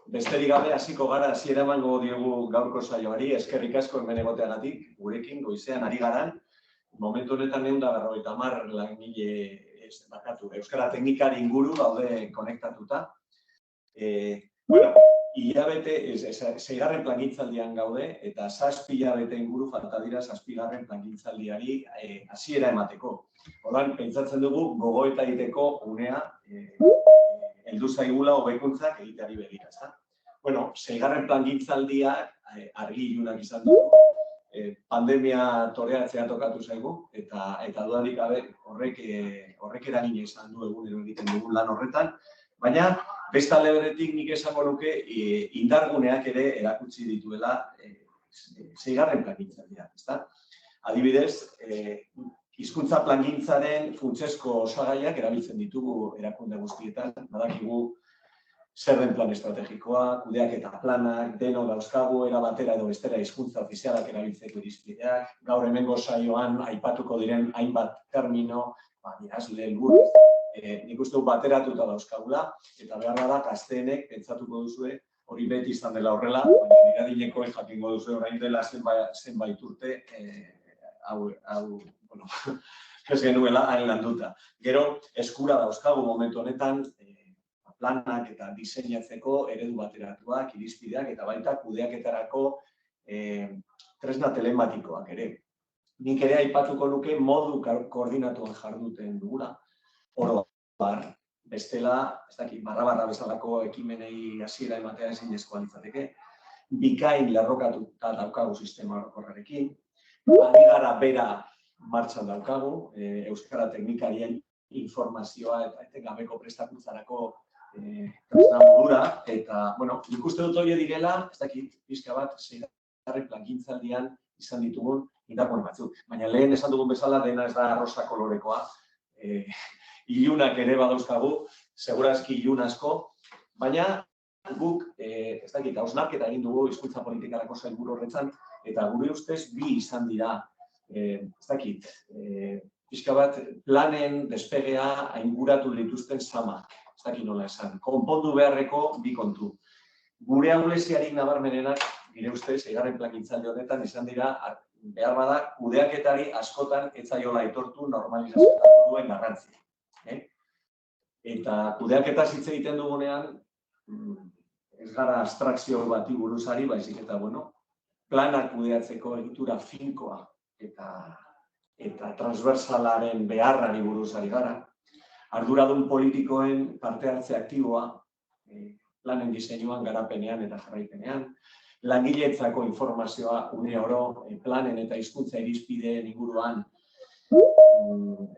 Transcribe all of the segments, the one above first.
besterik gabe hasiko gara, hasiera emango diogu gaurko saioari, eskerrik asko hemen egoteagatik, gurekin goizean ari garan, momentu honetan 150 langile euskara teknikari inguru daude konektatuta. Hilabete, 6. plangintzaldian gaude, eta 7 hilabete inguru falta dira 7. plangintzaldiari hasiera emateko. Orduan, pentsatzen dugu gogoeta egiteko unea heldu zaigula hobekuntzak egiteari begira, ezta? 6. plangintzaldia argi ilunak izan dugu, pandemia toreatzea tokatu zaigu, eta dudarik gabe horrek eragina izan du egunero egiten dugun lan horretan, baina beste alde beretik nik esango nuke indarguneak ere erakutsi dituela 6. plangintzaldia, ezta? Adibidez, hizkuntza plangintzaren funtsezko osagaiak erabiltzen ditugu erakunde guztietan, badakigu zer den plan estrategikoa, kudeaketa planak, deno dauzkagu era batera edo bestera hizkuntza ofizialak erabiltzeko irizpideak, gaur hemengo saioan aipatuko diren hainbat termino, idazle, helburu, nik uste bateratuta dauzkagula, eta behar da gazteenek pentsatuko duzue, hori beti izan dela horrela, baina miradinekoen jakingo duzue orain dela zenbait urte, ez genuela hain landuta. Gero, eskura dauzkagu momentu honetan, planak eta diseinatzeko eredu bateratuak, irizpideak eta baita kudeaketarako tresna telematikoak ere. Nik ere aipatuko nuke modu koordinatuan jarduten dugula. Oro bestela, ez dakit, barra bezalako ekimenei hasiera ematea ezinezkoa litzateke. Bikain lerrokatuta daukagu sistema orokorrarekin. Ari gara bera martxan daukagu, euskara teknikarien informazioa eta etengabeko prestakuntzarako tresna modura, eta, nik uste dut hori direla, ez dakit, pixka bat, 6. plangintzaldian izan ditugun indakuen batzuk. Baina lehen esan dugun bezala, dena ez da arrosa kolorekoa, ilunak ere badauzkagu, segurazki ilun asko, baina guk, ez dakit, hausnarketa egin dugu hizkuntza politikarako sailburu horretan, eta gure ustez bi izan dira, ez dakit, pixka bat, planen despegea ainguratu dituzten zamak. Ez dakit nola esan, konpondu beharreko bi kontu. Gure ahuleziarik nabarmenenak, gire ustez, 6. plangintzaldi honetan izan dira, behar bada, kudeaketari askotan ez zaiola aitortu normalizazioetako duen garrantzia. Eta kudeaketaz hitz egiten dugunean, ez gara abstrakzio bati buruzari, baizik eta, planak kudeatzeko egitura finkoa eta transversalaren beharrari buruzari gara. Arduradun politikoen parte hartze aktiboa, planen diseinuan, garapenean eta jarraipenean, langileentzako informazioa une oro, planen eta hizkuntza irizpideen inguruan,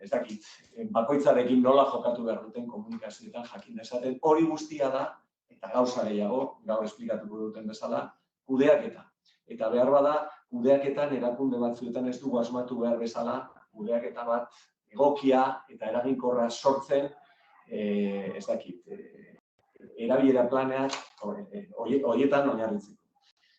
ez dakit, bakoitzarekin nola jokatu behar duten komunikazioetan jakin dezaten, hori guztia da, eta gauza gehiago, gaur esplikatuko duten bezala, kudeaketa. Eta behar bada, kudeaketan erakunde batzuetan ez dugu asmatu behar bezala, kudeaketa bat egokia eta eraginkorra sortzen, ez dakit, erabilera planeak horietan oinarritzeko.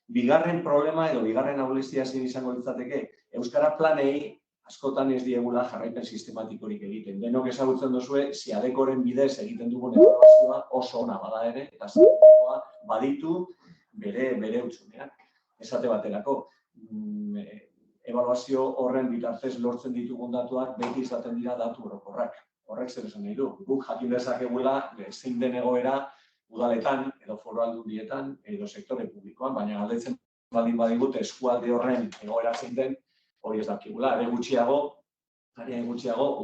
Bigarren problema edo bigarren ahulezia zein izango litzateke, euskara planei askotan ez diegula jarraipen sistematikorik egiten. Denok ezagutzen duzue, SIADECOren bidez egiten dugun ebaluazioa oso ona bada ere, eta SIADECOa baditu bere hutsuneak. Esate baterako, ebaluazio horren bitartez lortzen ditugun datuak beti izaten dira datu orokorrak. Horrek zer esan nahi du. Guk jakin dezakegula zein den egoera udaletan, edo foru aldundietan, edo sektore publikoan, baina galdetzen baldin badigute eskualde horren egoera zein den, hori ez dakigula, are gutxiago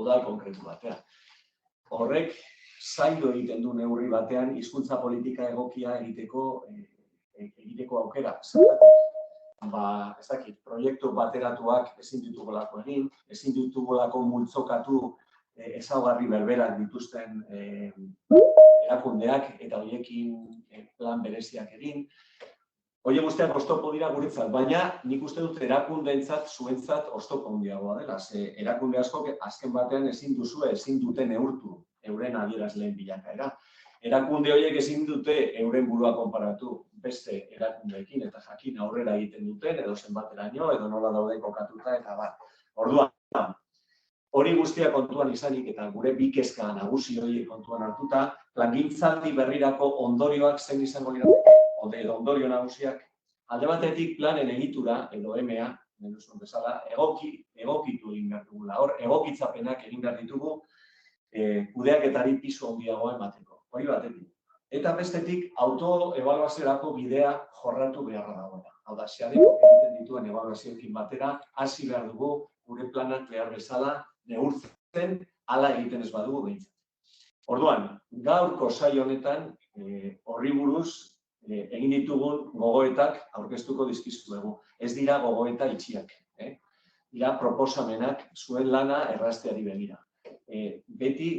udal konkretu batean. Horrek zaildu egiten du neurri batean hizkuntza politika egokia egiteko aukera. Ez dakit, proiektu bateratuak ezin ditugulako egin, ezin ditugulako multzokatu ezaugarri berberak dituzten erakundeak eta horiekin plan bereziak egin. Horiek guztiak oztopo dira guretzat, baina nik uste dut erakundeentzat, zuentzat oztopo handiagoa dela. Erakunde askok azken batean ezin dute neurtu euren adierazleen bilakaera. Erakunde horiek ezin dute euren burua konparatu beste erakundeekin eta jakin aurrera egiten duten, edo zenbateraino, edo nola daude kokatuta eta bar. Orduan, Hori guztia kontuan izanik eta gure bi kezka nagusi horiek kontuan hartuta, plangintzaldi berrirako ondorioak zein izango lirateke, edo ondorio nagusiak, alde batetik planen egitura, edo EMEA, denuzun bezala, egokitu egin behar dugula. Hor, egokitzapenak egin behar ditugu, kudeaketari pisu handiagoa emateko. Hori batetik. Eta bestetik, autoebaluaziorako bidea jorratu beharra dagoela. Hau da, seadeko egiten dituen ebaluazioekin batera, hasi behar dugu gure planak behar bezala neurtzen, hala egiten ez badugu behintzat. Orduan, gaurko saio honetan, horri buruz, egin ditugun gogoetak aurkeztuko dizkizuegu. Ez dira gogoeta itxiak. Dira proposamenak zuen lana errazteari begira. Beti,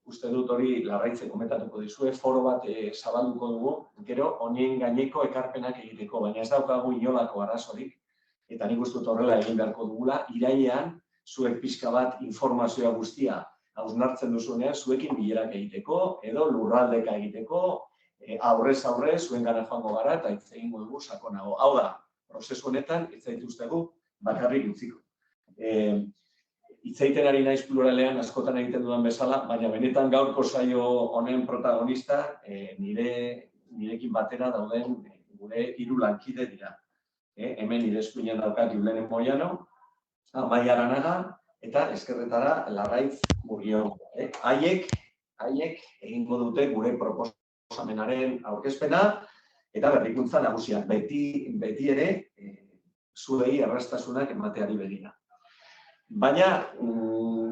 uste dut hori Larraitzek komentatuko dizue, foro bat zabalduko dugu, gero honien gaineko ekarpenak egiteko, baina ez daukagu inolako arazorik, eta nik uste dut horrela egin beharko dugula, irailean, zuek pixka bat informazioa guztia hausnartzen duzunean, zuekin bilerak egiteko, edo lurraldeka egiteko, aurrez aurre, zuen gara joango gara, eta hitz egingo dugu sakonago. Hau da, prozesu honetan, hitz zaituztegu, bakarrik utziko. Hitz egiten ari naiz pluralean askotan egiten dudan bezala, baina benetan gaurko saio honen protagonista nirekin batera dauden gure 3 lankide dira. Hemen nire eskuinean daukat Julene Moiano, Amaia Aranaga eta ezkerretara Larraitz Murgion. Haiek egingo dute gure proposamenaren aurkezpena eta berrikuntza nagusiak. Beti ere zuei erraztasunak emateari begira. Baina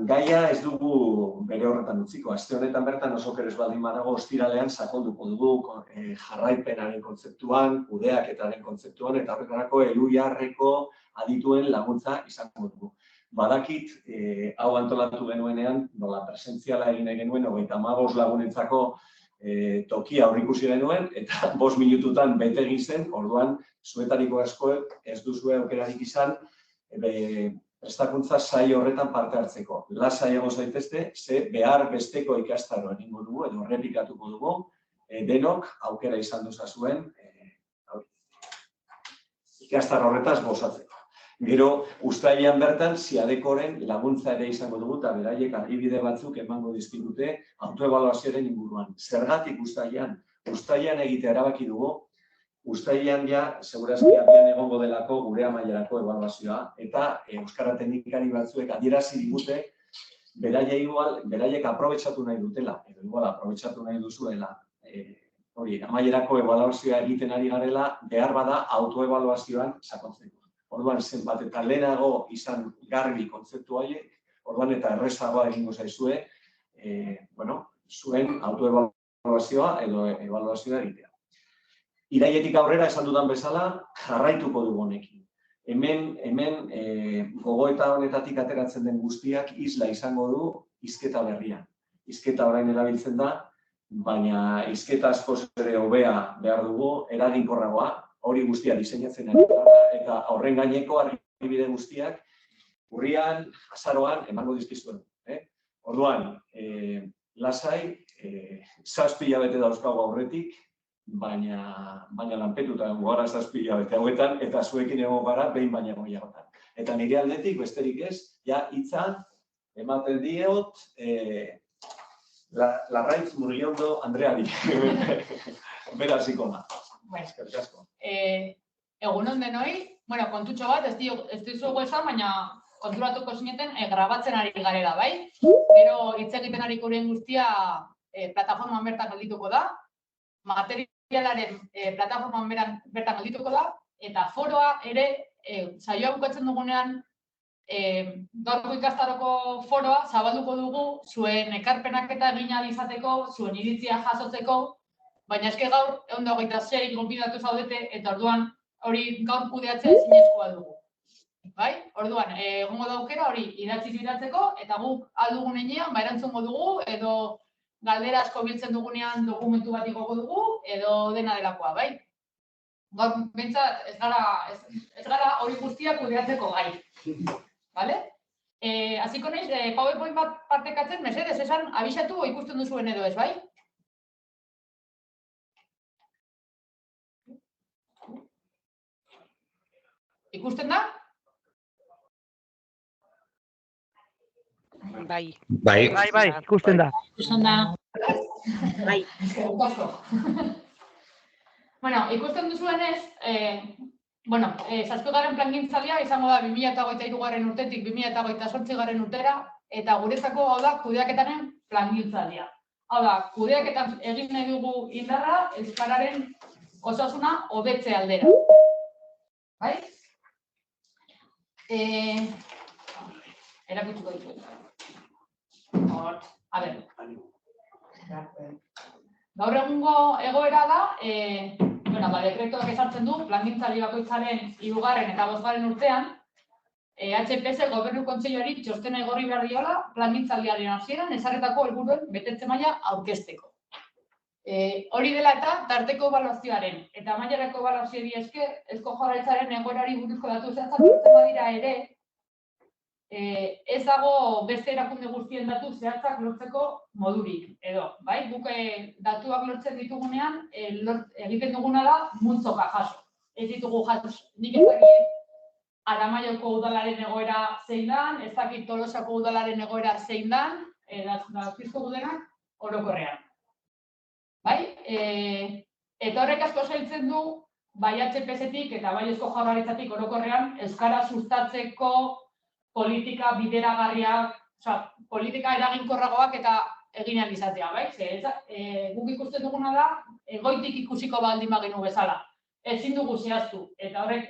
gaia ez dugu bere horretan utziko. Aste honetan bertan oso keres baldin badago ostiralean sakonduko dugu jarraipenaren kontzeptuan, kudeaketaren kontzeptuan eta horretarako Eluiarreko adituen laguntza izango dugu. Badakit, hau antolatu genuenean, nola presentziala egin genuen, 35 lagunentzako tokia aurreikusi genuen, eta 5 minututan bete egin zen, orduan zuetariko askoek ez duzue aukerarik izan, prestakuntza saio horretan parte hartzeko. Lasai egon zaitezte, ze behar besteko ikastaroa egingo dugu, edo errepikatuko dugu, denok aukera izan duzazuen ikastaro horretaz gozatzeko. Gero, uztailean bertan, Siadekoren laguntza ere izango dugu, eta beraiek adibide batzuk emango dizkigute autoebaluazioaren inguruan. Zergatik uztailean? Uztailean egitea erabaki dugu, uztailean ja, segurazki abian egongo delako gure amaierako ebaluazioa, eta euskara teknikari batzuek adierazi digute, beraiek aprobetxatu nahi dutela, edo igual aprobetxatu nahi duzuela, amaierako ebaluazioa egiten ari garela, behar bada autoebaluazioan sakontzeko. Orduan, zenbat eta lehenago izan garbi kontzeptu horiek, orduan eta errezagoa egingo zaizue, zuen autoebaluazioa edo ebaluazioa egitea. Irailetik aurrera esan dudan bezala, jarraituko dugu honekin. Hemen gogoeta honetatik ateratzen den guztiak isla izango du hizketa berrian. Hizketa orain erabiltzen da, baina hizketa askoz ere hobea behar dugu, eraginkorragoa, hori guztia diseinatzen ari gara, eta horren gaineko argibide guztiak urrian, azaroan, emango dizkizuen. Orduan, lasai, 7 hilabete dauzkagu aurretik, baina lanpetuta egongo gara 7 hilabete hauetan, eta zuekin egongo gara behin baina gehiagotan. Eta nire aldetik, besterik ez, ja hitza ematen diot Larraitz Murgiondo Andreari. Bera hasiko da. Egun on denoi, kontutxo bat, ez dizugu esan, baina konturatuko zineten grabatzen ari garela, bai? Gero hitz egiten ari guren guztia plataformaan bertan geldituko da, materialaren plataformaan bertan geldituko da, eta foroa ere, saioa bukatzen dugunean, gaurko ikastaroko foroa zabalduko dugu, zuen ekarpenak eta egin ahal izateko, zuen iritzia jasotzeko, baina eske gaur 126 gonbidatu zaudete eta orduan hori gaur kudeatzea ezinezkoa dugu. Bai? Orduan, egongo da aukera hori idatziz bidaltzeko eta guk ahal dugun heinean erantzungo dugu edo galdera asko biltzen dugunean dokumentu bat igoko dugu edo dena delakoa, bai? Gaur behintzat ez gara hori guztia kudeatzeko gai. Bale? Hasiko naiz, PowerPoint bat partekatzen, mesedez, esan abisatu ikusten duzuen edo ez, bai? Ikusten da? Bai. Bai. Bai, ikusten da. Ikusten da. Bai. Bueno, ikusten duzuenez, zazpigarren plangintzaldia izango da 2023 urtetik 2028 urtera, eta guretzako hau da kudeaketaren plangintzaldia. Hau da, kudeaketan egin nahi dugu indarra euskararen osasuna hobetze aldera. Bai? Erakutsiko ditugu. A ber. Gaur egungo egoera da, dekretuak ezartzen du, plangintzaldi bakoitzaren 3. eta 5. urtean, HPS Gobernu Kontseiluari txostena igorri behar diola plangintzaldiaren hasieran ezarritako helburuen betetze maila aurkezteko. Hori dela eta tarteko ebaluazioaren eta mailarako ebaluazioari esker Eusko Jaurlaritzaren egoerari buruzko datu zehatzak lortzen badira ere, ez dago beste erakunde guztien datu zehatzak lortzeko modurik edo, bai? Guk datuak lortzen ditugunean egiten duguna da multzoka jaso. Ez ditugu jaso, nik ez dakit Aramaioko udalaren egoera zein dan, ez dakit Tolosako udalaren egoera zein dan, dazpizko denak orokorrean. Bai? Eta horrek asko zailtzen du, bai HPS-etik eta bai Eusko Jaurlaritzatik orokorrean euskara sustatzeko politika bideragarriak, politika eraginkorragoak eta egin ahal izatea, bai? Guk ikusten duguna da, goitik ikusiko baldin bagenu bezala. Ezin dugu zehaztu, eta horrek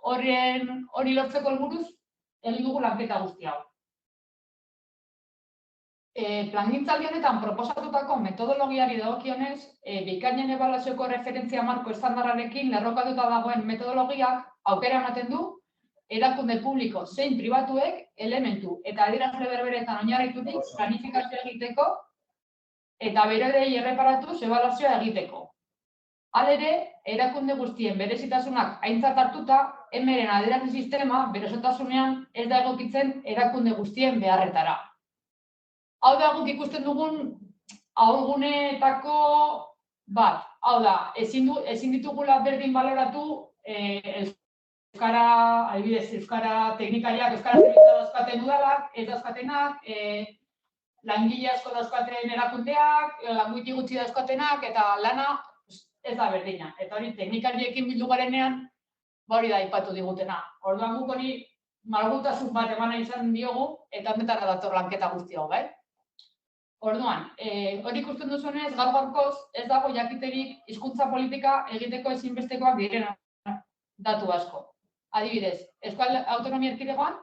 hori lortzeko helburuz egin dugu lanketa guzti hau. Plangintzaldi honetan proposatutako metodologiari dagokionez, bikainen ebaluazioko referentzia marko estandarrarekin lerrokatuta dagoen metodologiak aukera ematen du erakunde publiko zein pribatuek elementu eta adierazle berberetan oinarriturik planifikazioa egiteko eta berorei erreparatuz ebaluazioa egiteko. Halere, erakunde guztien berezitasunak aintzat hartuta, emeren adierazle sistema bere osotasunean ez da egokitzen erakunde guztien beharretara. Hau da guk ikusten dugun ahulguneetako bat. Hau da, ezin ditugula berdin baloratu euskara, adibidez, euskara teknikariak, euskara zerbitza dauzkaten udalak, ez dauzkatenak, langile asko dauzkaten erakundeak, languiti gutxi dauzkatenak, eta lana ez da berdina. Eta hori teknikariekin bildu garenean, hori da aipatu digutena. Orduan guk hori malgutasun bat emana izan diogu, eta honetara dator lanketa guzti hau, bai? Orduan, hori ikusten duzunez, gaur-gaurkoz ez dago jakiterik hizkuntza politika egiteko ezinbestekoak diren datu asko. Adibidez, Euskal Autonomia Erkidegoan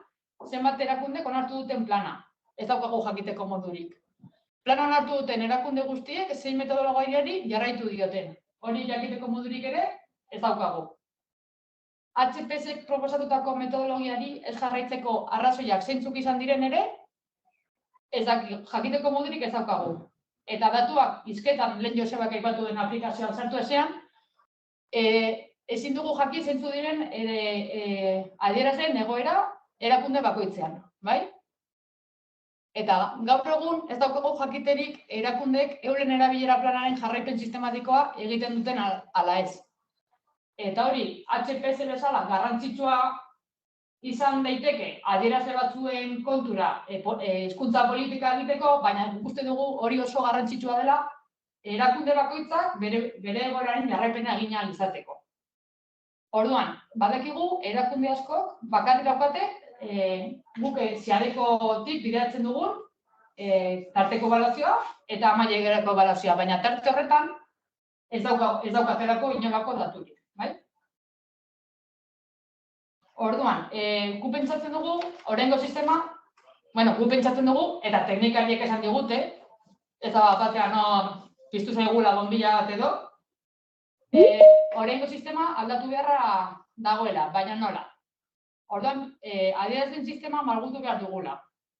zenbat erakundek onartu duten plana. Ez daukagu jakiteko modurik. Plana onartu duten erakunde guztiek zein metodologiari jarraitu dioten. Hori jakiteko modurik ere ez daukagu. HPS-ek proposatutako metodologiari ez jarraitzeko arrazoiak zeintzuk izan diren ere, ez jakiteko modurik ez daukagu. Eta datuak hizketan lehen Josebak aipatu den aplikazioan sartu ezean, ezin dugu jaki zeintzu diren adierazleen egoera erakunde bakoitzean, bai? Eta gaur egun ez daukagu jakiterik erakundek euren erabilera planaren jarraipen sistematikoa egiten duten ala ez. Eta hori, HPS bezala garrantzitsua izan daiteke adierazle batzuen kontura hizkuntza politika egiteko, baina uste dugu hori oso garrantzitsua dela erakunde bakoitzak bere egoeraren jarraipena egin ahal izateko. Orduan, badakigu erakunde askok bakarrik daukate guk ziadekotik bideratzen dugun tarteko ebaluazioa eta mailagerako ebaluazioa, baina tarte horretan ez daukatelako inolako daturik, bai? Orduan, gu pentsatzen dugu, oraingo sistema, gu pentsatzen dugu, eta teknikariek esan digute, ez da batean piztu zaigula bonbila bat edo, oraingo sistema aldatu beharra dagoela, baina nola? Orduan, adierazlen sistema malgutu behar dugula.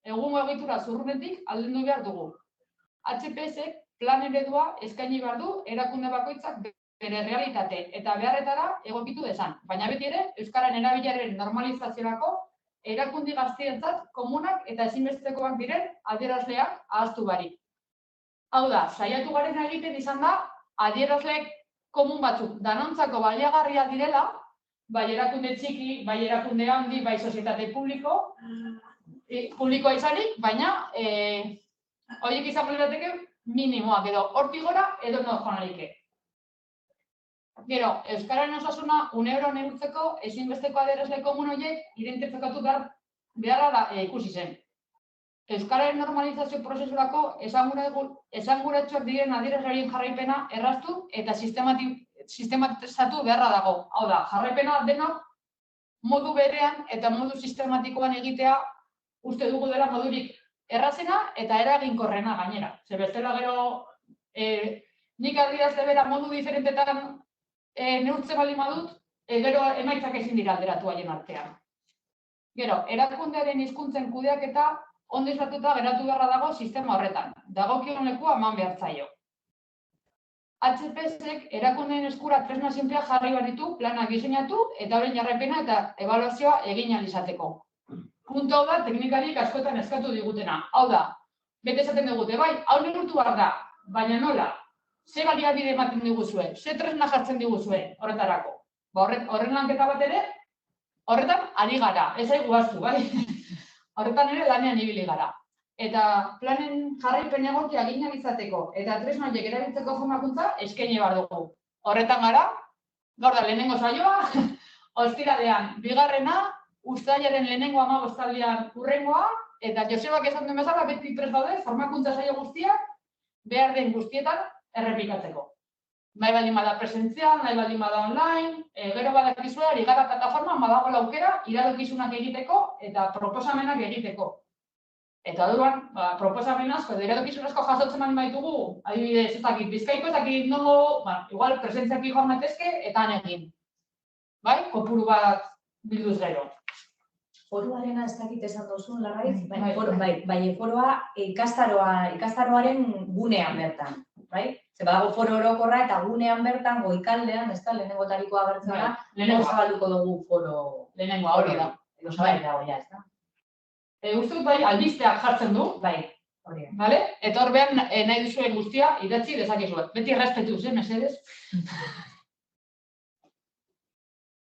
Egungo egitura zurrunetik aldendu behar dugu. HPS-ek plan eredua eskaini behar du erakunde bakoitzak bere realitate eta beharretara egokitu dezan. Baina beti ere, euskararen erabileraren normalizaziorako erakundi gaztientzat komunak eta ezinbestekoak diren adierazleak ahaztu barik. Hau da, saiatu garena egiten izan da, adierazleek komun batzuk danontzako baliagarria direla, bai erakunde txiki, bai erakunde handi, bai sozietate publiko, publikoa izanik, baina horiek izango lirateke minimoak edo hortik gora edo nojonarike. Gero, euskararen osasuna €1 neurtzeko ezinbesteko adierazle komun horiek identifikatu beharra da ikusi zen. Euskararen normalizazio prozesurako esanguratsuak diren adierazlarien jarraipena erraztu eta sistematizatu beharra dago. Hau da, jarraipena denok modu berean eta modu sistematikoan egitea uste dugu dela modurik errazena eta eraginkorrena gainera. Ze bestela gero nik adierazle bera modu diferentetan neurtzen baldin badut, gero emaitzak ezin dira alderatu haien artean. Gero, erakundearen hizkuntzen kudeaketa ondo izatuta geratu beharra dago sistema horretan. Dagokion lekua eman behar zaio. HPSek erakundeen eskura tresna sinpleak jarri behar ditu, planak diseinatu eta horren jarraipena eta ebaluazioa egin ahal izateko. Puntu hau da, teknikariek askotan eskatu digutena. Hau da, bete esaten digute, bai, hau neurtu behar da, baina nola? Ze baliabide ematen diguzue, ze tresna jartzen diguzue horretarako. Horren lanketa bat ere, horretan ari gara, ez aigu baztu, bai? Horretan ere lanean ibili gara. Eta planen jarraipen egokia egin ahal izateko eta tresna horiek erabiltzeko formakuntza eskaini behar dugu. Horretan gara, gaur da lehenengo saioa, ostiralean bigarrena, uztailaren lehenengo 15aldian hurrengoa, eta Josebak esan duen bezala beti prest daude formakuntza saio guztiak behar den guztietan errepikatzeko. Nahi baldin bada presentzial, nahi baldin bada online, gero badakizue, ari gara plataforma, badagoela aukera, iradokizunak egiteko eta proposamenak egiteko. Eta orduan, proposamen asko, iradokizun asko jasotzen baldin baditugu, adibidez, ez dakit, Bizkaiko, ez dakit nongo, igual presentziaki joan gaitezke eta han egin. Bai, kopuru bat bilduz gero. Foruarena ez dakit esan duzun, Larraiz, bai, foroa ikastaroaren gunean bertan, bai? Ze badago foro orokorra eta gunean bertan, goikaldean, ez da, lehenengo tarikoa agertzen da, lehenengo zabalduko dugu foro. Lehenengoa hori da. Edo zabalik dago, ja, ez da? Uste dut bai, albisteak jartzen du, Bai, hori da. eta hor behan nahi duzuen guztia idatzi dezakezue. Beti errespetuz, mesedez?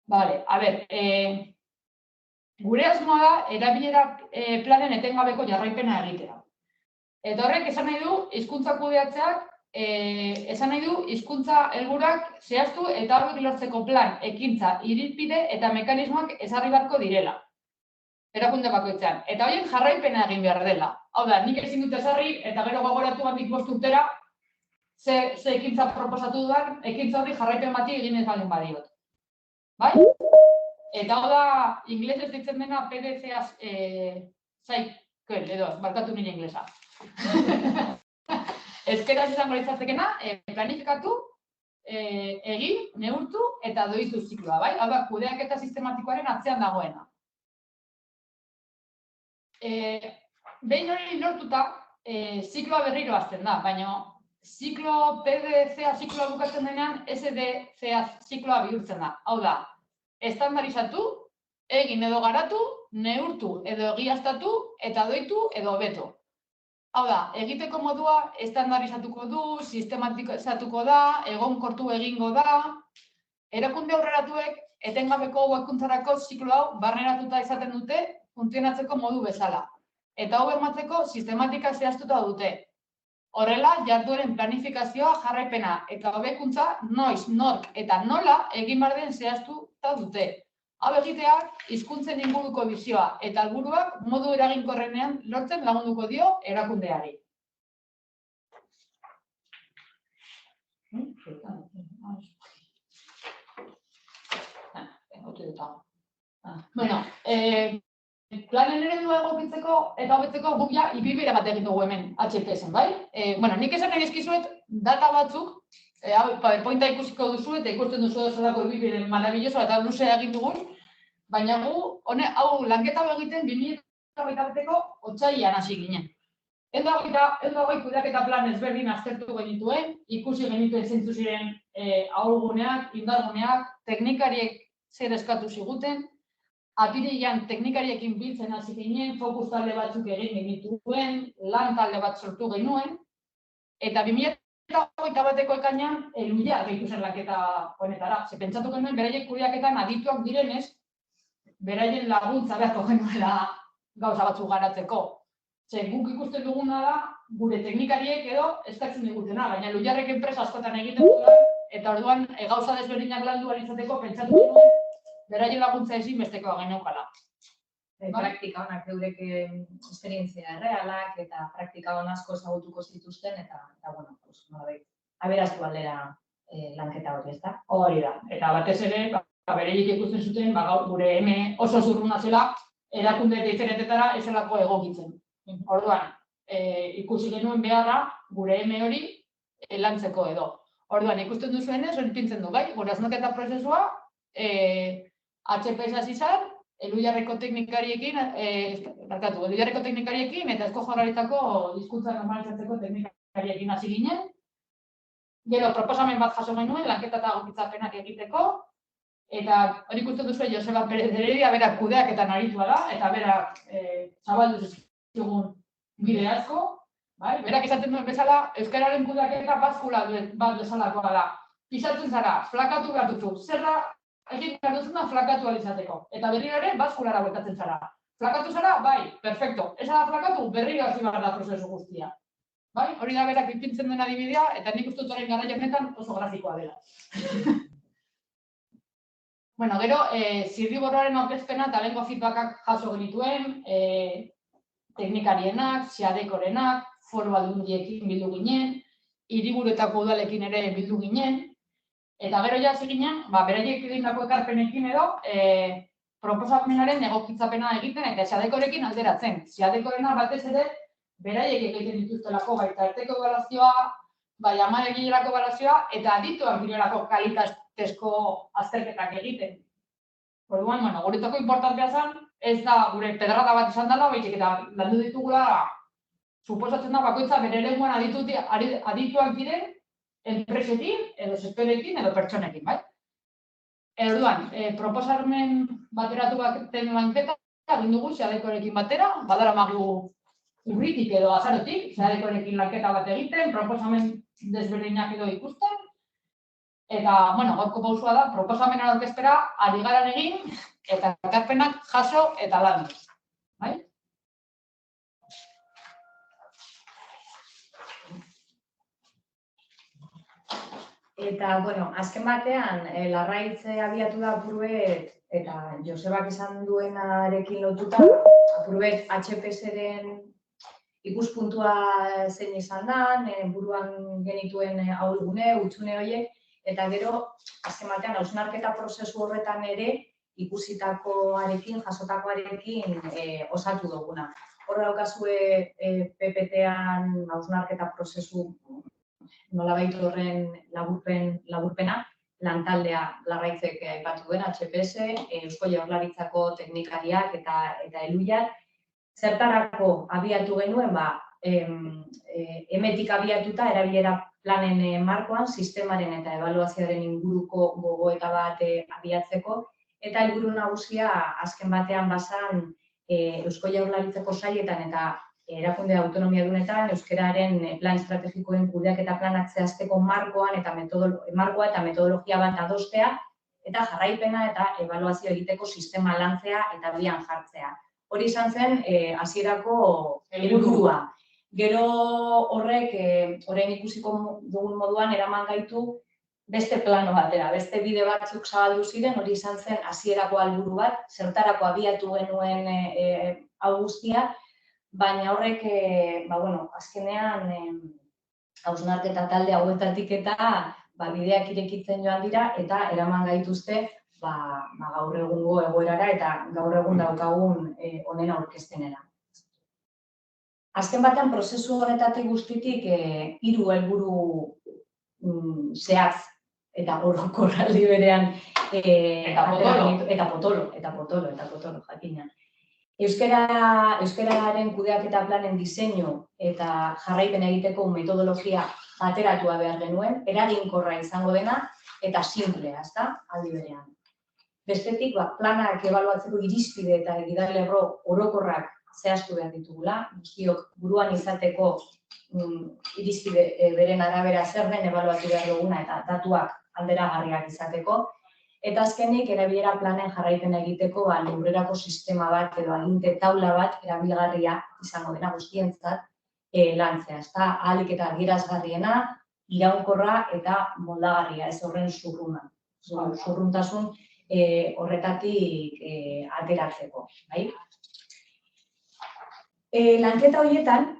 Bale, a ber, gure asmoa da, erabilera planen etengabeko jarraipena egitea. Eta horrek esan nahi du, hizkuntza kudeatzeak, esan nahi du, hizkuntza helburuak zehaztu eta hauek lortzeko plan, ekintza, irizpide eta mekanismoak ezarri beharko direla. Erakunde bakoitzean. Eta horien jarraipena egin behar dela. Hau da, nik ezin dut ezarri eta gero gogoratu handik 5 urtera ze ekintza proposatu dudan, ekintza hori jarraipen bati egin ez baldin badiot. Bai? Eta hau da, inglesez ditzen dena PDCaz cycle, edo, barkatu nire inglesa. Ezkeraz izango litzatekena, planifikatu, egin, neurtu eta doitu zikloa, bai? Hau da, kudeaketa sistematikoaren atzean dagoena. Behin hori lortuta, zikloa berriro hasten da, baina ziklo PDCA zikloa bukatzen denean, SDCA zikloa bihurtzen da. Hau da, estandarizatu, egin edo garatu, neurtu edo egiaztatu eta doitu edo hobetu. Hau da, egiteko modua estandarizatuko du, sistematizatuko da, egonkortu egingo da. Erakunde aurreratuek etengabeko hobekuntzarako ziklo hau barneratuta izaten dute funtzionatzeko modu bezala. Eta hau bermatzeko sistematika zehaztuta dute. Horrela, jardueren planifikazioa, jarraipena eta hobekuntza noiz, nork eta nola egin behar den zehaztuta dute. Hau egiteak hizkuntzen inguruko bizioa eta helburuak modu eraginkorrenean lortzen lagunduko dio erakundeari. Bueno, planen eredua egokitzeko eta hobetzeko guk ja ibilbide bat egin dugu hemen HPS-en, bai? Nik esan nahi dizkizuet data batzuk, PowerPointa ikusiko duzu eta ikusten duzu zelako ibilbide marabilloso eta luzea egin dugun, baina gu hau lanketa egiten 2021ko otsailean hasi ginen. 120 kudeaketa plan ezberdin aztertu genituen, ikusi genituen zeintzu ziren ahulguneak, indarguneak, teknikariek zer eskatu ziguten, apirilean teknikariekin biltzen hasi ginen, fokus talde batzuk egin genituen, lan talde bat sortu genuen, eta 2021ko ekainean luia gehitu zen lanketa honetara. Ze pentsatu genuen beraiek kudeaketan adituak direnez, beraien laguntza beharko genuela gauza batzuk garatzeko. Ze guk ikusten duguna da, gure teknikariek edo eskatzen digutena, baina Lujarrek enpresa askotan egiten dut, eta orduan gauza desberdinak landu ahal izateko pentsatu genuen, beraien laguntza ezinbestekoa geneukala. Praktika honak eurek esperientzia errealak eta praktika hon asko ezagutuko zituzten eta bueno, aberaztu aldera lanketa hori, ezta? Hori da, eta batez ere, bereiek ikusten zuten, gure eme oso zurruna zela, erakunde diferentetara ezelako egokitzen. Orduan, ikusi genuen beharra gure eme hori lantzeko edo. Orduan, ikusten duzuenez, hori pintzen du, bai? Gure hausnarketa prozesua, HPS hasi zen, Lujarreko teknikariekin eta Eusko Jaurlaritzako hizkuntza normalizatzeko teknikariekin hasi ginen. Gero, proposamen bat jaso genuen, lanketa eta egokitzapenak egiteko, eta hori ikusten duzu Joseba Perez de Heredia berak kudeaketan aritua da, eta berak zabaldu zizkigun bide asko. Berak esaten duen bezala, euskararen kudeaketa baskula bat bezalakoa da. Pisatzen zara, flakatu behar duzu, zerra egin behar duzuna flakatu alizateko. Eta berriro ere, baskulara bueltatzen zara. Flakatu zara, bai, perfecto. Ez da flakatu, berriro hasi behar da prozesu guztia. Hori da berak ipintzen den adibidea, eta nik uste dut orain garai honetan oso grafikoa dela. Gero, zirriborroaren aurkezpena eta lehengo feedbackak jaso genituen, teknikarienak, SEADECorenak, foru aldundiekin bildu ginen, hiriburuetako udalekin ere bildu ginen, eta gero hasi ginen, beraiek egindako ekarpenekin edo, proposamenaren egokitzapena egiten eta SEADECorekin alderatzen. SEADECorena batez ere, beraiek egiten dituztelako baita arteko ebaluazioa, bai 10 egilerako ebaluazioa, eta adituak direlako kalitatezko azterketak egiten. Orduan, guretzako inportantea zen, ez da gure pedrada bat izan dela, baizik eta landu ditugula, suposatzen da bakoitza bere eremuan adituak diren enpresekin, edo sektorekin, edo pertsonekin, bai? Orduan, proposamen bateratu baten lanketa egin dugu SEADECorekin batera, badaramagu urritik edo azarotik, SEADECorekin lanketa bat egiten, proposamen desberdinak edo ikusten, eta, gaurko pausua da, proposamena aurkeztera ari garan egin, eta ekarpenak jaso eta landu. Eta, azken batean, Larraitz abiatu da Apurbet, eta Josebak esan duenarekin lotuta, Apurbet HPS-ren ikuspuntua zein izan da, buruan genituen ahulgune, hutsune horiek, eta gero, azken batean, hausnarketa prozesu horretan ere, ikusitakoarekin, jasotakoarekin osatu duguna. Hor daukazue PPT-an hausnarketa prozesu nolabait horren laburpena, lantaldea Larraitzek aipatu duen, HPS, Eusko Jaurlaritzako teknikariak eta Elujar. Zertarako abiatu genuen, emetik abiatuta erabilera planen markoan, sistemaren eta ebaluazioaren inguruko gogoeta bat abiatzeko, eta helburu nagusia azken batean bazan Eusko Jaurlaritzako sailetan eta erakunde autonomia dunetan, euskararen plan estrategikoen kudeaketa planak zehazteko markoa eta metodologia bat adostea, eta jarraipena eta ebaluazio egiteko sistema lantzea eta bian jartzea. Hori izan zen hasierako helburua. Gero horrek, orain ikusiko dugun moduan, eraman gaitu beste plano batera, beste bide batzuk zabaldu ziren, hori izan zen hasierako helburu bat, zertarako abiatu genuen hau guztia, baina horrek, azkenean, hausnarketa talde hauetatik eta bideak irekitzen joan dira eta eraman gaituzte gaur egungo egoerara eta gaur egun daukagun honen aurkezpenera. Azken batean, prozesu honetatik guztitik 3 helburu zehatz eta orokorraldi berean eta potolo, jakina. Euskararen kudeaketa planen diseinu eta jarraipen egiteko metodologia bateratua behar genuen, eraginkorra izango dena eta sinplea, ezta, aldi berean. Bestetik, planak ebaluatzeko irizpide eta gidalerro orokorrak zehaztu behar ditugula, guztiok buruan izateko irizpide beren arabera zer den ebaluatu behar duguna eta datuak alderagarriak izateko. Eta azkenik, erabilera planen jarraipena egiteko, neurrerako sistema bat edo aginte taula bat erabilgarria izango dena guztientzat lantzea. Ez da, ahalik eta adierazgarriena, iraunkorra eta moldagarria, ez horren zurruna. Zurruntasun horretatik ateratzeko. Lanketa horietan,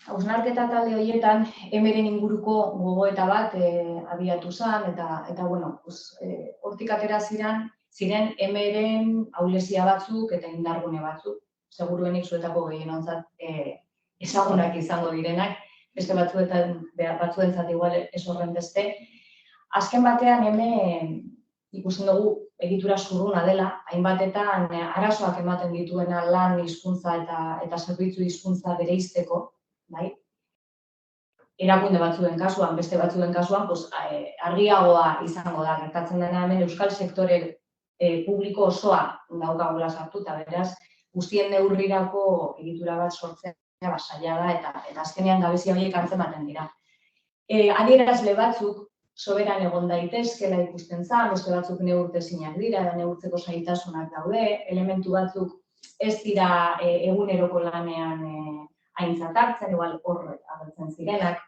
hausnarketa talde horietan, emeren inguruko gogoeta bat abiatu zen, eta hortik atera ziren emeren ahulezia batzuk eta indargune batzuk. Seguruenik zuetako gehienontzat ezagunak izango direnak, beste batzuentzat igual ez horren beste. Azken batean hemen ikusten dugu egitura zurruna dela, hainbatetan arazoak ematen dituena lan hizkuntza eta zerbitzu hizkuntza bereizteko, bai? Erakunde batzuen kasuan, beste batzuen kasuan, argiagoa izango da, gertatzen dena hemen euskal sektore publiko osoa daukagula sartuta, beraz, guztien neurrirako egitura bat sortzea zaila da eta azkenean gabezia horiek antzematen dira. Adierazle batzuk soberan egon daitezkela ikusten zen, beste batzuk neurtezinak dira, neurtzeko zailtasunak daude, elementu batzuk ez dira eguneroko lanean aintzat hartzen, igual hor agertzen zirenak.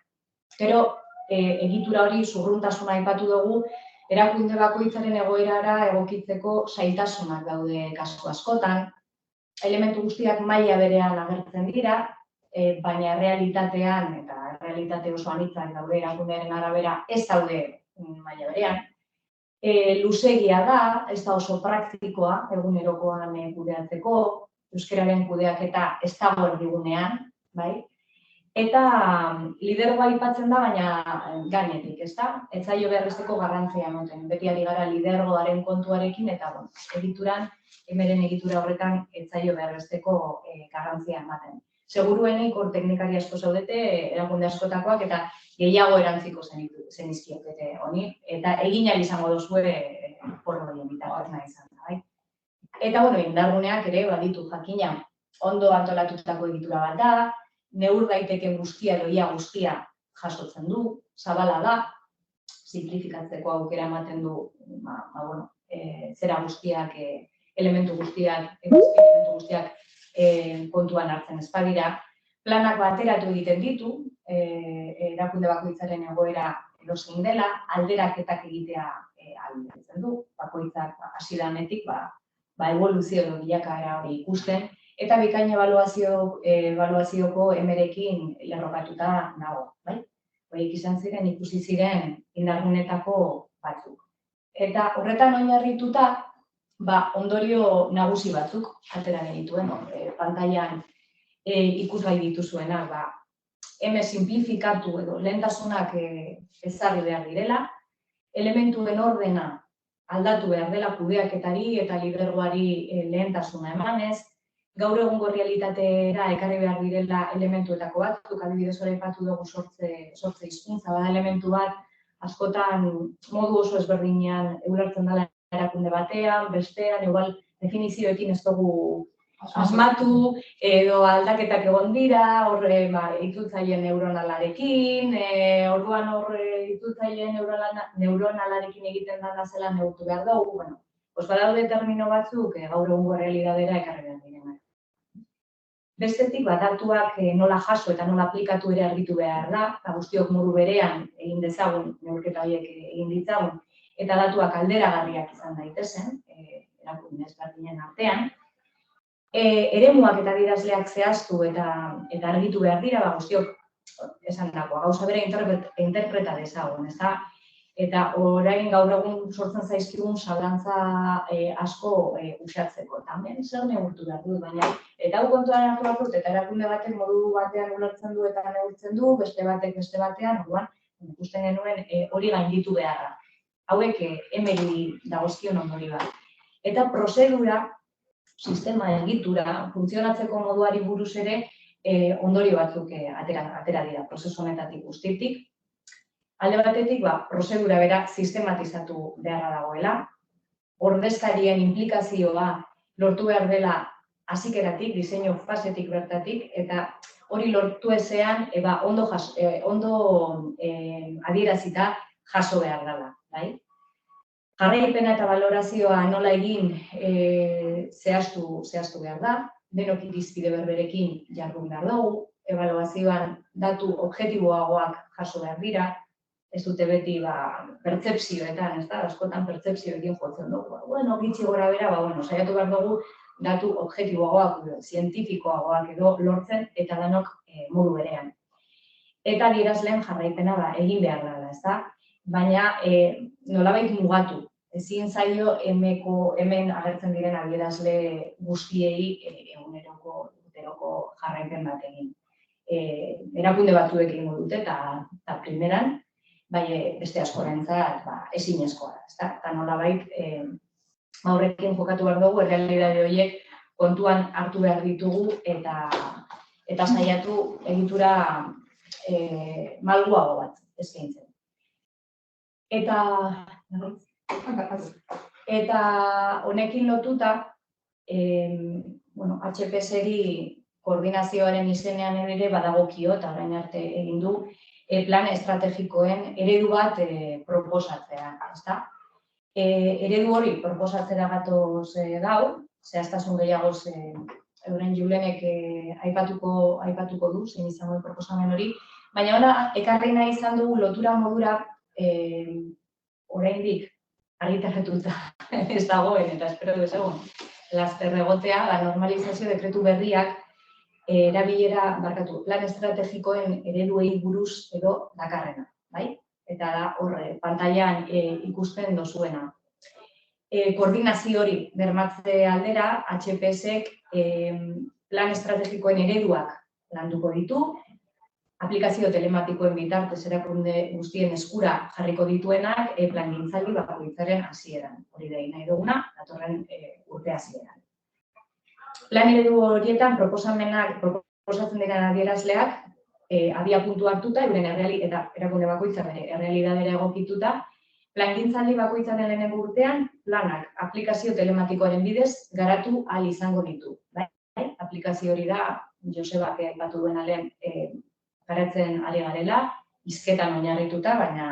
Gero, egitura hori zurruntasuna aipatu dugu, erakunde bakoitzaren egoerara egokitzeko zailtasunak daude kasu askotan. Elementu guztiak maila berean agertzen dira, baina realitatean, eta realitate oso anitzak daude erakundearen arabera, ez daude maila berean. Luzegia da, ez da oso praktikoa, egunerokoan kudeatzeko, euskararen kudeaketa ez dago erdigunean, bai? Eta lidergoa aipatzen da, baina gainetik, ez da? Ez zaio beharrezko garrantzia ematen. Beti ari gara lidergoaren kontuarekin, eta egituran, emeren egitura horretan ez zaio beharrezko garrantzia ematen. Seguruenik, hor teknikari asko zaudete, erakunde askotakoak, eta gehiago erantziko zenizkiokete honi, eta egin ahal izango duzue porro horien bitartez nahi izan da, bai? Eta, indarguneak ere baditu jakina, ondo antolatutako egitura bat da, neur daiteken guztia edo ia guztia jasotzen du, zabala da, simplifikatzeko aukera ematen du, zera guztiak, elementu guztiak, kontuan hartzen ez badira. Planak bateratu egiten ditu, erakunde bakoitzaren egoera edozein dela, alderaketak egitea ahalbidetzen du, bakoitzak hasi danetik eboluzio edo bilakaera hori ikusten, eta bikain ebaluazioko emerekin lerrokatuta nago, bai? Horiek izan ziren, ikusi ziren indargunetako batzuk. Eta horretan oinarrituta, ondorio nagusi batzuk atera genituen, pantailan ikusgai dituzuenak, hemen simplifikatu edo lehentasunak ezarri behar direla, elementuen ordena aldatu behar dela kudeaketari eta lidergoari lehentasuna emanez, gaur egungo realitatera ekarri behar direla elementuetako batzuk, adibidez hori aipatu dugu sortze hizkuntza bada elementu bat, askotan modu oso ezberdinean ulertzen dela erakunde batean, bestean, igual definizioekin ez dugu asmatu, edo aldaketak egon dira, horre itzultzaileen neuronalarekin, orduan horre itzultzaileen neuronalarekin egiten dena zela neurtu behar dugu, badaude termino batzuk gaur egungo realitatera ekarri behar direnak. Bestetik, datuak nola jaso eta nola aplikatu ere argitu behar da, eta guztiok modu berean egin dezagun, neurketa horiek egin ditzagun, eta datuak alderagarriak izan daitezen, erakunde ezberdinen artean. Eremuak eta adierazleak zehaztu eta argitu behar dira, guztiok esan dagoa, gauza bera interpreta dezagun, ez da? Eta orain gaur egun sortzen zaizkigun zalantza asko uxatzeko. Eta hemen zer neurtu behar du, baina eta hau kontuan hartu behar dut, eta erakunde batek modu batean ulertzen du eta neurtzen du, beste batek beste batean, orduan, ikusten genuen hori gainditu beharra. Hauek emeri dagozkion ondori bat. Eta prozedura, sistema egitura, funtzionatzeko moduari buruz ere ondori batzuk atera dira, prozesu honetatik guztitik. Alde batetik, prozedura bera sistematizatu beharra dagoela, ordezkarien implikazioa lortu behar dela hazikeratik, diseinu fasetik bertatik, eta hori lortu ezean ondo adierazita jaso behar dela. Jarraipena eta balorazioa nola egin zehaztu behar da, denok irizpide berberekin jardun behar dugu, ebaluazioan datu objektiboagoak jaso behar dira, ez dute beti pertzepzioetan, ez da, askotan pertzepzioekin jotzen dugu. Bueno, gitxi gora bera, saiatu behar dugu datu objektiboagoak, zientifikoagoak edo lortzen eta danok modu berean. Eta adierazleen jarraipena egin behar dela, ez da? Baina nolabait mugatu. Ezin zaio hemen agertzen diren adierazle guztiei eguneroko jarraipen bat egin. Erakunde batzuekin dute eta primeran, beste askorentzat ezinezkoa da, ezta? Eta nolabait horrekin jokatu behar dugu, errealitate horiek kontuan hartu behar ditugu eta saiatu egitura malguago bat eskaintzen. Eta honekin lotuta, HPS-eri koordinazioaren izenean ere badagokio eta orain arte egin du plan estrategikoen eredu bat proposatzea, ezta? Eredu hori proposatzera gatoz gaur, zehaztasun gehiagoz euren Julenek aipatuko du, zein izango proposamen hori, baina ona ekarri nahi izan dugu lotura modura oraindik argitaratuta ez dagoen eta espero dezagun laster egotea, normalizazio dekretu berriak erabilera plan estrategikoen ereduei buruz edo dakarrena, bai? Eta da horre, pantailan ikusten dozuena. Koordinazio hori bermatze aldera, HPS-ek plan estrategikoen ereduak landuko ditu, aplikazio telematikoen bitartez erakunde guztien eskura jarriko dituenak plangintzaldi bakoitzaren hasieran. Hori da nahi duguna, datorren urte hasieran. Plan eredu horietan proposatzen diren adierazleak abiapuntu hartuta, eta erakunde bakoitza bere errealitatea egokituta, plangintzaldi bakoitzaren lehenengo urtean planak aplikazio telematikoaren bidez garatu ahal izango ditu. Aplikazio hori da, Josebak aipatu duena lehen garatzen ari garela, hizketan oinarrituta, baina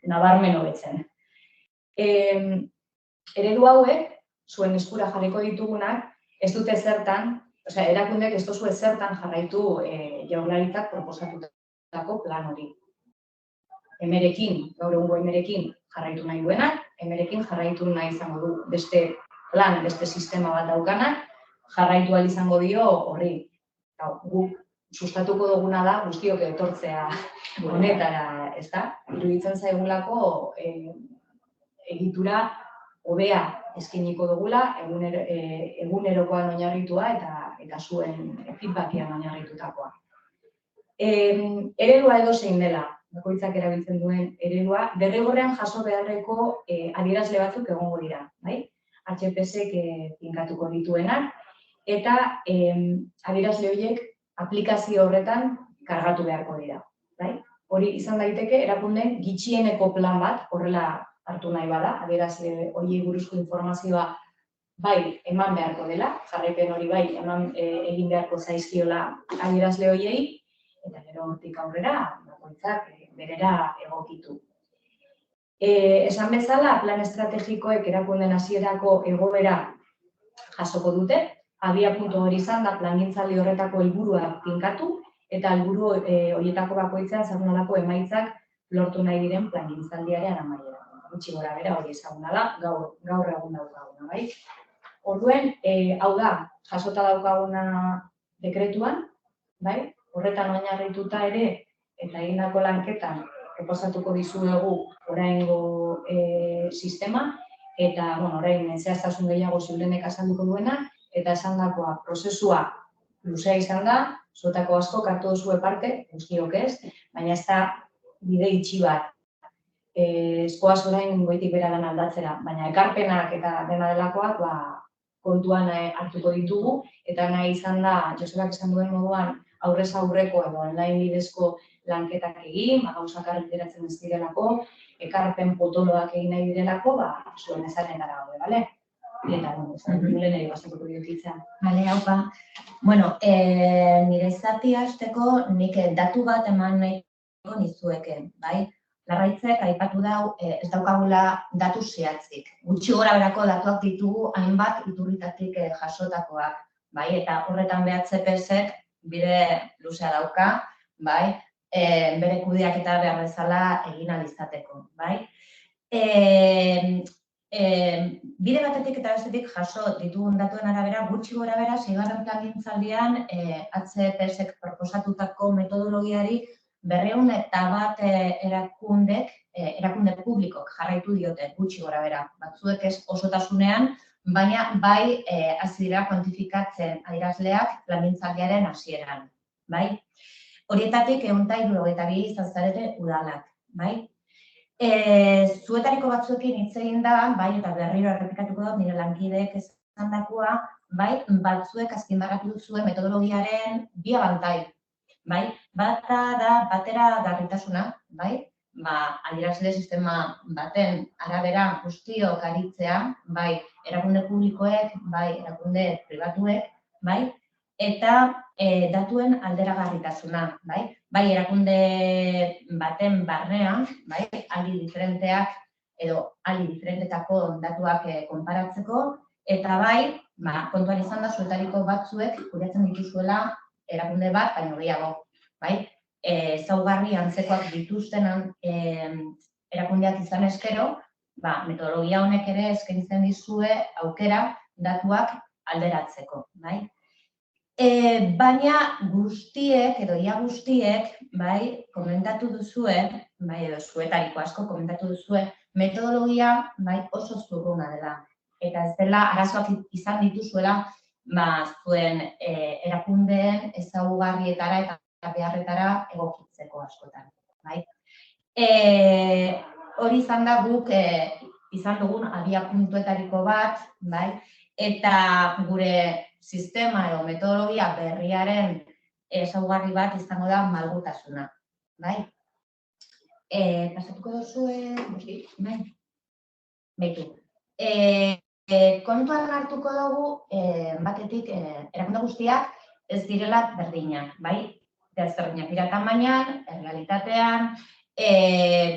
nabarmen hobetzen. Eredu hauek, zuen eskura jarriko ditugunak, ez dute zertan, erakundek ez duzue zertan jarraitu Jaurlaritzak proposatutako plan hori. Gaur egungo emerekin jarraitu nahi duenak, emerekin jarraitu nahi izango du beste plan, beste sistema bat daukanak, jarraitu ahal izango dio horri. Guk sustatuko duguna da guztiok etortzea honetara, ezta? Iruditzen zaigulako egitura hobea eskainiko dugula, egunerokoan oinarritua eta zuen feedbackean oinarritutakoa. Eredua edozein dela, bakoitzak erabiltzen duen eredua, derrigorrean jaso beharreko adierazle batzuk egongo dira, bai? HPS-ek finkatuko dituenak, eta adierazle horiek aplikazio horretan kargatu beharko dira. Hori izan daiteke erakundeen gutxieneko plan bat, horrela hartu nahi bada, adierazle horiei buruzko informazioa bai eman beharko dela, jarraipen hori bai egin beharko zaizkiola adierazle horiei, eta gero hortik aurrera bakoitzak berera egokitu. Esan bezala, plan estrategikoek erakundeen hasierako egoera jasoko dute, abiapuntu hori izan da plangintzaldi horretako helburuak finkatu, eta helburu horietako bakoitzean zer nolako emaitzak lortu nahi diren plangintzaldiaren amaiera. Gutxi gora bera hori ezaguna da, gaur egun daukaguna, bai? Orduen, hau da, jasota daukaguna dekretuan, bai? Horretan oinarrituta ere, eta egindako lanketan, proposatuko dizuegu oraingo sistema, eta orain zehaztasun gehiago Julenek azalduko duena, eta esandakoa prozesua luzea izan da, zuetako asko hartu duzue parte, guztiok ez, baina ez da bide itxi bat. Eskoaz orain goitik bera lan aldatzera, baina ekarpenak eta dena delakoak kontuan hartuko ditugu, eta nahi izan da, Josebak esan duen moduan, aurrez aurreko edo online bidezko lanketak egin, gauzak argiteratzen ez direlako, ekarpen potoloak egin nahi direlako, zuen ezarrenara gaude, bale? Eta, Julen ere basatuko diotitzen. Bale, haupa. Nire zati hasteko nik datu bat eman nahiko nizueke, bai? Larraitzek aipatu dau ez daukagula datu zehatzik. Gutxi goraberako datuak ditugu hainbat iturritatik jasotakoak, bai, eta horretan BHPSek bide luzea dauka, bai, bere kudeaketa behar bezala egin ahal izateko, bai. Bide batetik eta bestetik jaso ditugun datuen arabera, gutxi gorabehera 6. plangintzaldian HPSek proposatutako metodologiari 201 erakunde publikok jarraitu diote gutxi gorabehera. Batzuek ez osotasunean, baina bai hasi dira kuantifikatzen adierazleak plangintzaldiaren hasieran, bai. Horietatik 172 izan zarete udalak, bai. Zuetariko batzuekin hitz egin da, bai, eta berriro errepikatuko dut nire lankideek esandakoa, bai, batzuek azpimarratu duzue metodologiaren bi abantail, bai. Bata da bateragarritasuna, bai, adierazle sistema baten arabera guztiok aritzea, bai, erakunde publikoek, bai, erakunde pribatuek, bai, eta datuen alderagarritasuna, bai, bai, erakunde baten barnean, bai, aldi diferenteak edo aldi diferentetako datuak konparatzeko, eta bai, kontuan izan da zuetariko batzuek kudeatzen dituzuela erakunde bat, baino gehiago, bai, ezaugarri antzekoak dituzten erakundeak izan eskero, metodologia honek ere eskaintzen dizue aukera datuak alderatzeko, bai. Baina guztiek, edo ia guztiek, bai, komentatu duzue, bai, edo zuetariko asko komentatu duzue, metodologia, bai, oso zurruna dela. Eta ez dela arazoak izan dituzuela, zuen erakundeen ezaugarrietara eta beharretara egokitzeko askotan, bai. Hori izan da guk izan dugun abiapuntuetariko bat, bai, eta gure sistema edo metodologia berriaren ezaugarri bat izango da malgutasuna, bai. Pasatuko duzue, bai, beitu. Kontuan hartuko dugu, batetik, erakunde guztiak ez direla berdinak, bai? Desberdinak dira tamainan, errealitatean,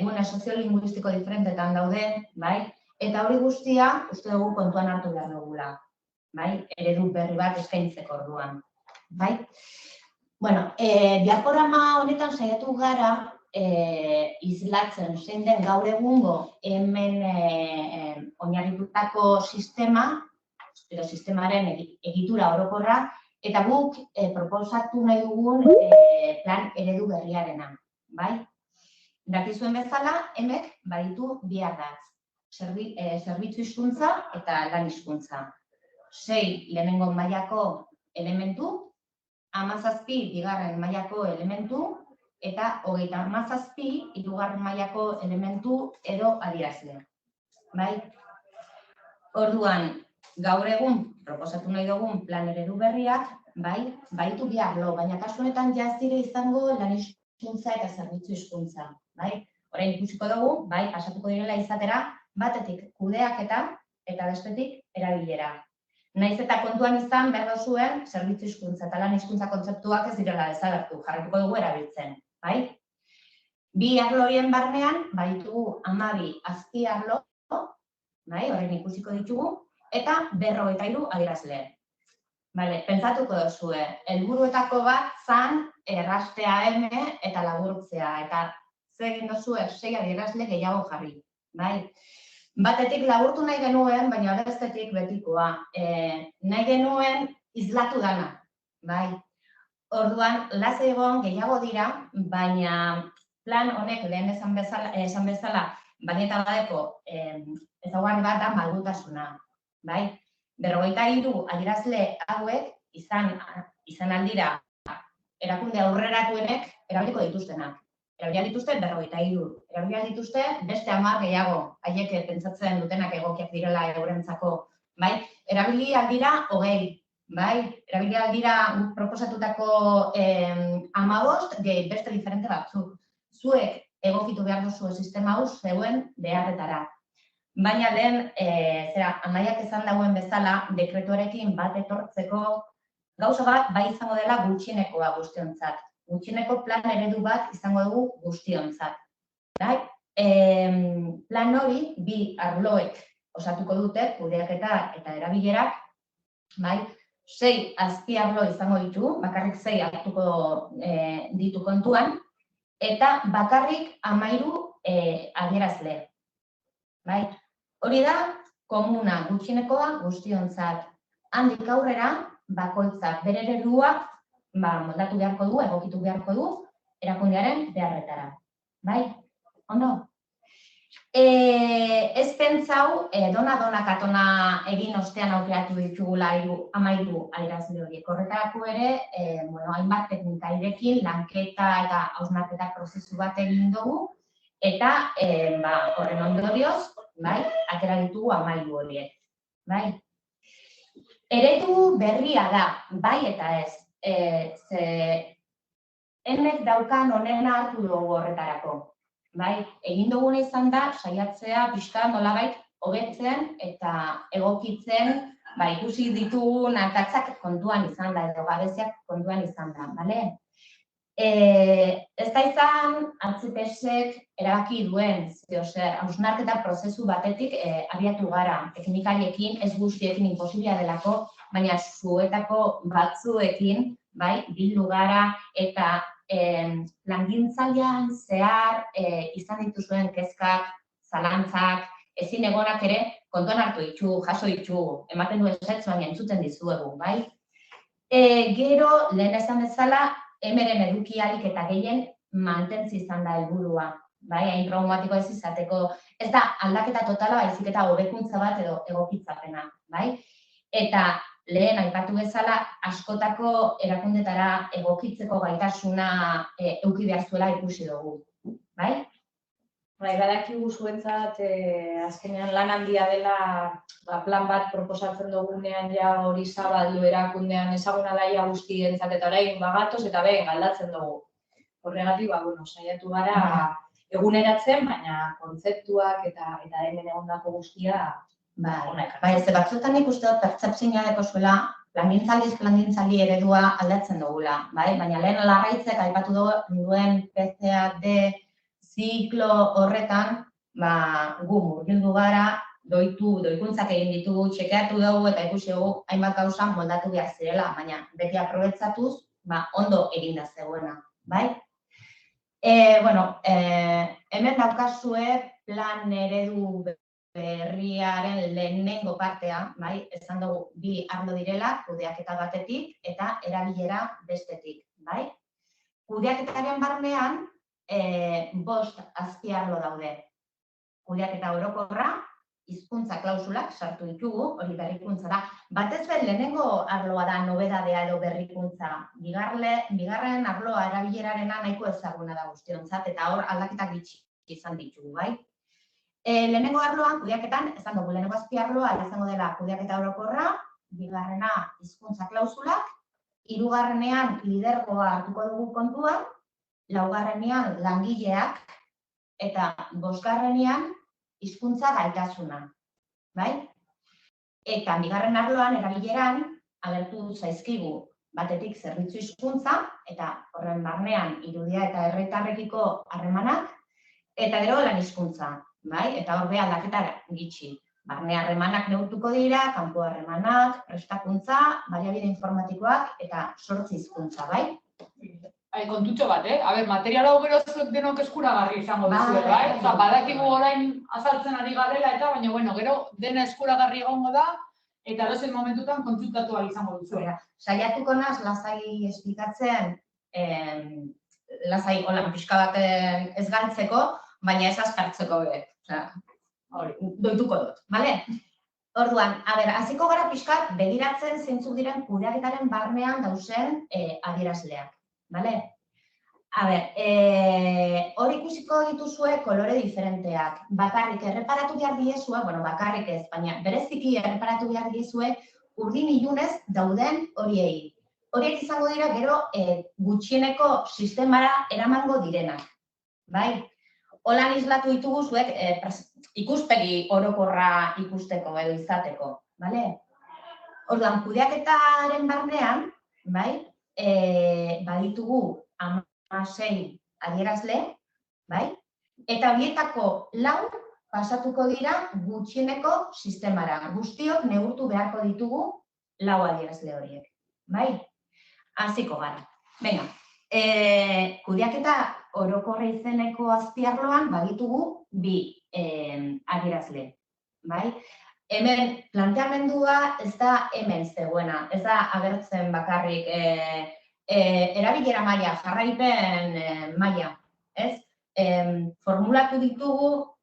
gune soziolinguistiko diferentetan daude, bai? Eta hori guztia, uste dugu kontuan hartu behar dugula, bai? Eredu berri bat eskaintzeko orduan, bai? Bueno, diaporama honetan saiatu gara islatzen zein den gaur egungo hemen oinarritutako sistema, edo sistemaren egitura orokorra, eta guk proposatu nahi dugun plan eredu berriarena, bai? Dakizuen bezala, hemek baditu bi ardatz, zerbitzu hizkuntza eta lan hizkuntza. 6 lehenengo mailako elementu, 17 bigarren mailako elementu, eta 37 hirugarren mailako elementu edo adierazle. Bai? Orduan, gaur egun proposatu nahi dugun plan eredu berriak, bai, baitu bi arlo, baina kasu honetan ja ez dira izango lan hizkuntza eta zerbitzu hizkuntza, bai? Orain ikusiko dugu, bai, pasatuko direla izatera, batetik kudeaketa eta bestetik erabilera. Naiz eta kontuan izan behar duzuen zerbitzu hizkuntza eta lan hizkuntza kontzeptuak ez direla desagertu, jarraituko dugu erabiltzen, bai? Bi arlo horien barnean, baitugu 12 azpi arlo, bai, horren ikusiko ditugu, eta 53 adierazle. Bale, pentsatuko duzue, helburuetako bat zan errastea eta laburtzea, eta ze egin duzue 6 adierazle gehiago jarri, bai? Batetik laburtu nahi genuen, baina bestetik betikoa. Nahi genuen islatu dana, bai? Orduan, lasai egon gehiago dira, baina plan honek lehen esan bezala, baina eta badeko ezaugarri bat da malgutasuna, bai? 53 adierazle hauek izan aldira erakunde aurreratuenek erabiliko dituztenak. Erabilia dituzte 53, erabilia dituzte beste 10 gehiago, haiek pentsatzen dutenak egokiak direla eurentzako, bai? Erabilia dira 20, bai? Erabilia dira proposatutako 15 gehi beste diferente batzuk. Zuek egokitu behar duzu sistema hau zeuen beharretara. Baina lehen, Amaiak esan dagoen bezala, dekretuarekin bat etortzeko gauza bat bai izango dela gutxienekoa guztiontzat. Gutxieneko plan eredu bat izango dugu guztiontzat. Plan hori, bi arloek osatuko dute, kudeaketa eta erabilerak, bai? 6 azpiarlo izango ditu, bakarrik 6 hartuko ditu kontuan, eta bakarrik 13 adierazle. Bai? Hori da, komuna gutxienekoa guztiontzat. Handik aurrera, bakoitzak bere eredua moldatu beharko du, egokitu beharko du, erakundearen beharretara. Bai? Ondo? Ez pentsau, dona katona egin ostean aukeratu ditugula 13 adierazle horiek. Horretarako ere, hainbat teknika irekin, lanketa eta hausnarketa prozesu bat egin dugu, eta horren ondorioz, atera ditugu 13 horiek. Eredu berria da, bai eta ez. Enek daukan onena hartu dugu horretarako. Egin duguna izan da, saiatzea pixka nolabait hobetzen eta egokitzen ikusi ditugun akatzak kontuan izan da, edo gabeziak kontuan izan da. Ez da izan, Artzipesek erabaki duen, hausnarketa prozesu batetik abiatu gara, teknikariekin, ez guztiekin imposiblea delako, baina zuetako batzuekin bildu gara eta plangintzailean zehar izan dituzuen kezkak, zalantzak, ezin egonak ere kontuan hartu ditugu, jaso ditugu, ematen du ezetz, baina entzuten dizuegu, Gero, lehen esan bezala, emeren edukialik eta gehien mantentzi izan da helburua, hain traumatiko ez izateko, ez da aldaketa totala baizik eta hobekuntza bat edo egokitzapena, Eta lehen aipatu bezala, askotako erakundetara egokitzeko gaitasuna eduki behar zuela ikusi dugu. Badakigu zuentzat, azkenean lan handia dela, plan bat proposatzen dugunean hori zabaldu erakundean ezaguna daia guztientzat eta orain bagatoz eta behin aldatzen dugu. Horregatik, saiatu gara eguneratzen, baina kontzeptuak eta hemen egondako guztia Ez batzuetan ikuste dut pertzepzioa deko zuela plangintzaldi eredua aldatzen dugula, baina lehen larraitzek aipatu duen PCAD ziklo horretan gu murgildu gara, doikuntzak egin ditugu, txekeatu dugu eta ikusi dugu hainbat gauza moldatu behar zirela, baina beti aprobetxatuz ondo eginda zegoena. Hemen daukazue plan eredu berriaren lehenengo partea, esan dugu bi arlo direla, kudeaketa batetik eta erabilera bestetik. Kudeaketaren barnean 5 azpiarlo daude. Kudeaketa orokorra, hizkuntza klausulak sartu ditugu, hori berrikuntza da. Batez be lehenengo arloa da nobedadea edo berrikuntza. Bigarren arloa erabilerarena nahiko ezaguna da guztiontzat eta hor aldaketak izan ditugu, Lehenengo arloan, kudeaketan, esan dugu, lehenengo azpiarloa izango dela kudeaketa orokorra, bigarrena hizkuntza klausulak, hirugarrenean lidergoa hartuko dugu kontuan, laugarrenean langileak eta bosgarrenean hizkuntza gaitasuna. Eta bigarren arloan, erabileran, agertu zaizkigu batetik zerbitzu hizkuntza eta horren barnean irudia eta herritarrekiko harremanak, eta gero lan hizkuntza. Eta hor be aldaketa gitxi. Barne harremanak neurtuko dira, kanpo harremanak, prestakuntza, baliabide informatikoak eta 8 hizkuntza, Kontutxo bat, material hau gero zuek denok eskuragarri izango duzu, badakigu orain azaltzen ari garela eta, baina, gero dena eskuragarri egongo da eta edozein momentutan kontsultatu ahal izango duzu. Saiatuko naz, lasai esplikatzen, lasai holan pixka bat ez galtzeko, baina ez azkartzeko be. Doituko dut, Orduan, hasiko gara pixkat begiratzen zeintzuk diren kudeaketaren barnean dauzen adierazleak. Hor ikusiko dituzue kolore diferenteak. Bakarrik erreparatu behar diezue, bakarrik ez, baina bereziki erreparatu behar diezue urdin ilunez dauden horiei. Horiek izango dira gero gutxieneko sistemara eramango direnak. Holan islatu ditugu zuek ikuspegi orokorra ikusteko edo izateko. Orduan, kudeaketaren barnean, baditugu 16 adierazle, Eta horietako 4 pasatuko dira gutxieneko sistemara. Guztiok neurtu beharko ditugu 4 adierazle horiek. Bai? Hasiko gara. Venga, kudeaketa orokorra izeneko azpiarloan baditugu 2 adierazle. Bai? Hemen planteamendua ez da hemen zegoena, ez da agertzen bakarrik erabilera maila, jarraipen maila, ez? Formulatu ditugu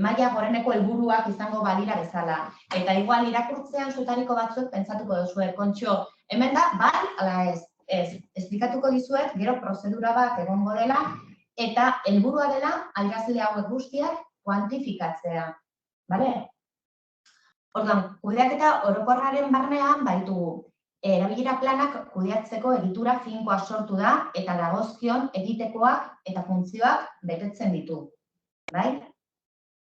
maila goreneko helburuak izango balira bezala. Eta igual irakurtzean zuetariko batzuek pentsatuko duzue, Kontxo, hemen da, bai, ala ez. Ez, esplikatuko dizuet, gero prozedura bat egongo dela, eta helburua dela adierazle hauek guztiak kuantifikatzea. Bale? Orduan, kudeaketa orokorraren barnean baitugu. Erabilera planak kudeatzeko egitura finkoa sortu da eta dagozkion egitekoak eta funtzioak betetzen ditu. Bai?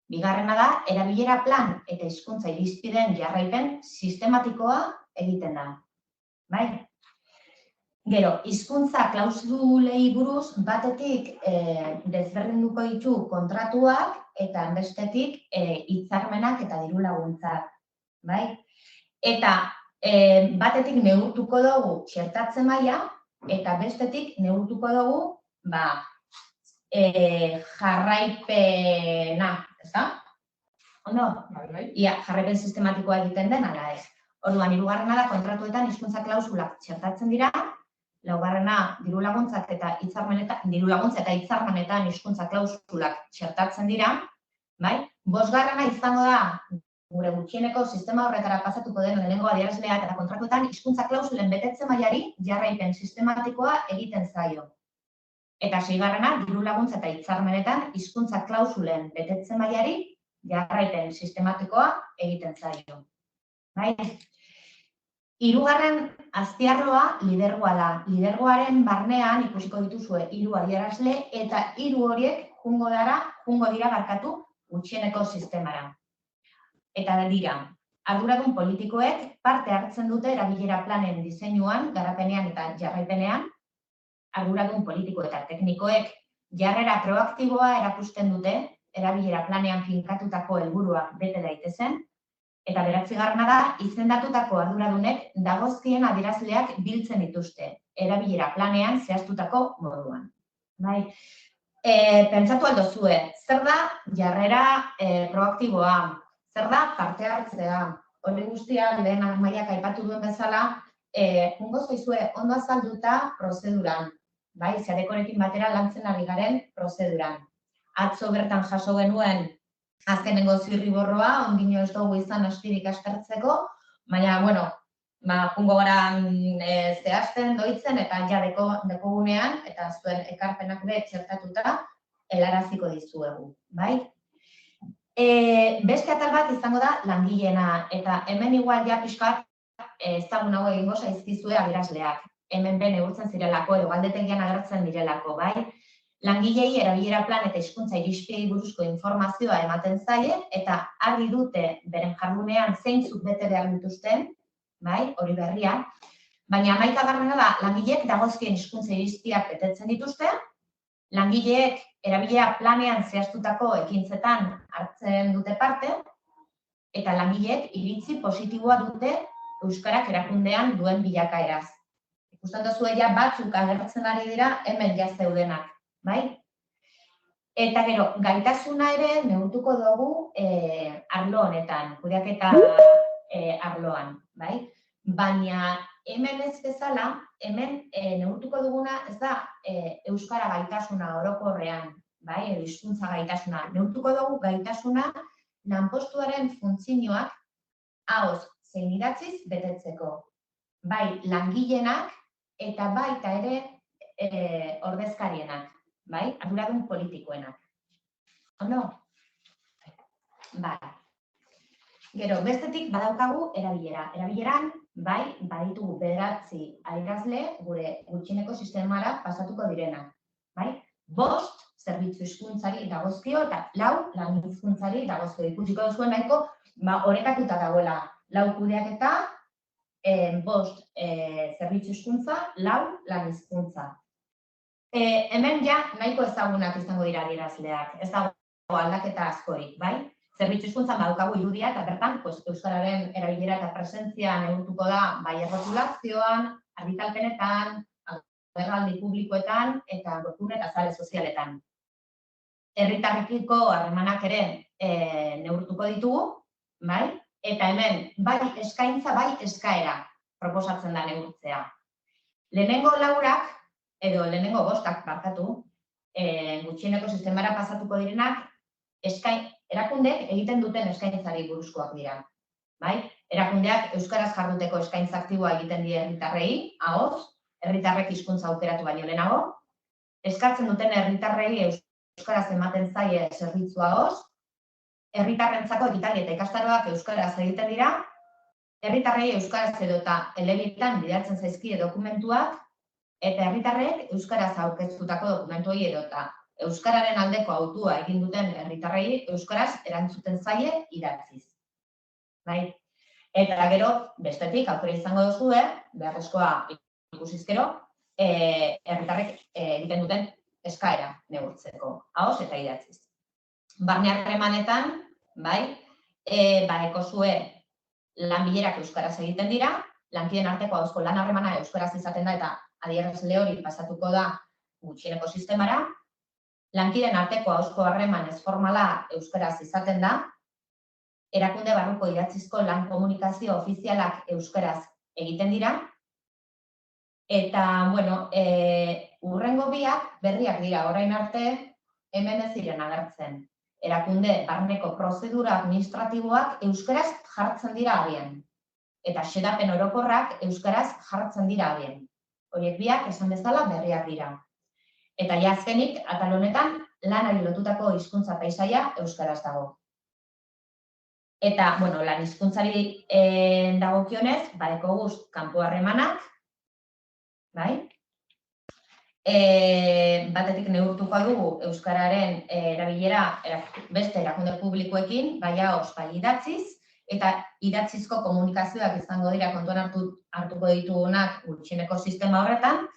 Bigarrena da, erabilera plan eta hizkuntza irizpideen jarraipen sistematikoa egiten da. Bai? Gero, hizkuntza klausulei buruz batetik desberdinduko ditu kontratuak eta bestetik hitzarmenak eta diru laguntzak. Bai? Eta batetik neurtuko dugu txertatze maila eta bestetik neurtuko dugu jarraipena, ezta? Ondo? Ia, jarraipen sistematikoa egiten den, ala ez. Orduan, 3. da kontratuetan hizkuntza klausulak txertatzen dira, 4. diru laguntza eta hitzarmenetan hizkuntza klausulak txertatzen dira, bai? 5. izango da gure gutxieneko sistema horretara pasatuko den lehenengo adierazlea eta kontratuetan hizkuntza klausulen betetze mailari jarraipen sistematikoa egiten zaio. Eta 6. diru laguntza eta hitzarmenetan hizkuntza klausulen betetze mailari jarraipen sistematikoa egiten zaio. Bai? 3. azpiarloa lidergoa da. Lidergoaren barnean ikusiko dituzue 3 adierazle eta 3 horiek joango dira gutxieneko sistemara. Eta dira, arduradun politikoek parte hartzen dute erabilera planen diseinuan, garapenean eta jarraipenean. Arduradun politiko eta teknikoek jarrera proaktiboa erakusten dute, erabilera planean finkatutako helburuak bete daitezen. Eta 9. da, izendatutako arduradunek dagozkien adierazleak biltzen dituzte, erabilera planean zehaztutako moduan. Bai? Pentsatu aldozue, zer da jarrera proaktiboa? Zer da parte hartzea? Hori guztiak lehen mailak aipatu duen bezala, jungo zaizue ondo azalduta prozeduran. Bai, Sarekorekin batera lantzen ari garen prozeduran. Atzo bertan jaso genuen azkenengo zirriborroa, ondino ez dugu izan astirik aspertzeko, baina, bueno, jungo gara zehazten, doitzen, eta ja dekogunean, eta zuen ekarpenak be txertatuta, helaraziko dizuegu, bai? Beste atal bat izango da langileena, eta hemen igual ja pixkat ezagun hau egingo zaizkizue adierazleak. Hemen ben neurtzen zirelako, edo galdetegian agertzen direlako, bai? Langilei erabilera plan eta hizkuntza irizpideei buruzko informazioa ematen zaie eta argi dute beren jardunean zeintzuk bete behar dituzten, bai, hori berria. Baina 11. da, langileek dagozkien hizkuntza irizpideak betetzen dituzte, langileek erabilera planean zehaztutako ekintzetan hartzen dute parte, eta langileek iritzi positiboa dute euskarak erakundean duen bilakaeraz. Ikusten duzue ja batzuk agertzen ari dira hemen ja zeudenak. Bai? Eta gero, gaitasuna ere neurtuko dugu arlo honetan, kudeaketa arloan, bai? Baina hemen ez bezala, hemen neurtuko duguna ez da euskara gaitasuna orokorrean, bai? Edo hizkuntza gaitasuna. Neurtuko dugu gaitasuna lanpostuaren funtzioak ahoz zein idatziz betetzeko. Bai, langileenak eta baita ere ordezkarienak. Bai, arduradun politikoenak. Ondo? Bai. Gero, bestetik badaukagu erabilera. Erabileran, bai, baditugu 9 adierazle gure gutxieneko sistemara pasatuko direnak. Bai? 5 zerbitzu hizkuntzari dagozkio eta 4 lan hizkuntzari dagozkio. Ikusiko duzuen nahiko, orekatuta dagoela 4 kudeaketa, 5 zerbitzu hizkuntza, 4 lan hizkuntza. Hemen ja nahiko ezagunak izango dira adierazleak, ez dago aldaketa askorik, bai? Zerbitzu hizkuntzan badaukagu irudia eta bertan euskararen erabilera eta presentzia neurtuko da bai errotulazioan, argitalpenetan, agerraldi publikoetan eta webgune eta sare sozialetan. Herritarrekiko harremanak ere neurtuko ditugu, bai? Eta hemen bai eskaintza, bai eskaera proposatzen da neurtzea. Lehenengo laurak, edo lehenengo bostak barkatu, gutxieneko sistemara pasatuko direnak, erakundeek egiten duten eskaintzari buruzkoak dira. Bai? Erakundeak euskaraz jarduteko eskaintza aktiboa egiten die herritarrei, ahoz, herritarrek hizkuntza aukeratu baino lehenago, eskatzen duten herritarrei euskaraz ematen zaie zerbitzua ahoz, herritarrentzako ekitaldi eta ikastaroak euskaraz egiten dira, herritarrei euskaraz edota elebitan bidaltzen zaizkie dokumentuak, eta herritarrek euskaraz aurkeztutako dokumentuei edota euskararen aldeko autua egin duten herritarrei euskaraz erantzuten zaie idatziz. Bai? Eta gero, bestetik, aukera izango duzue, beharrezkoa ikusiz gero, herritarrek egiten duten eskaera neurtzeko, ahoz eta idatziz. Barne harremanetan, bai, ekozue lan bilerak euskaraz egiten dira, lankideen arteko ahozko lan harremana euskaraz izaten da eta adierazle hori pasatuko da gutxieneko sistemara, lankideen arteko ahozko harreman ez formala euskaraz izaten da, erakunde barruko idatzizko lan komunikazio ofizialak euskaraz egiten dira, eta, hurrengo biak berriak dira, orain arte hemen ez ziren agertzen. Erakunde barneko prozedura administratiboak euskaraz jartzen dira abian, eta xedapen orokorrak euskaraz jartzen dira abian. Horiek biak esan bezala berriak dira. Eta azkenik, atal honetan, lanari lotutako hizkuntza paisaia euskaraz dago. Eta, lan hizkuntzari dagokionez, badeko kanpo harremanak, bai? Batetik neurtuko dugu euskararen erabilera beste erakunde publikoekin, bai ahoz, bai idatziz, eta idatzizko komunikazioak izango dira kontuan hartuko ditugunak gutxieneko sistema horretan,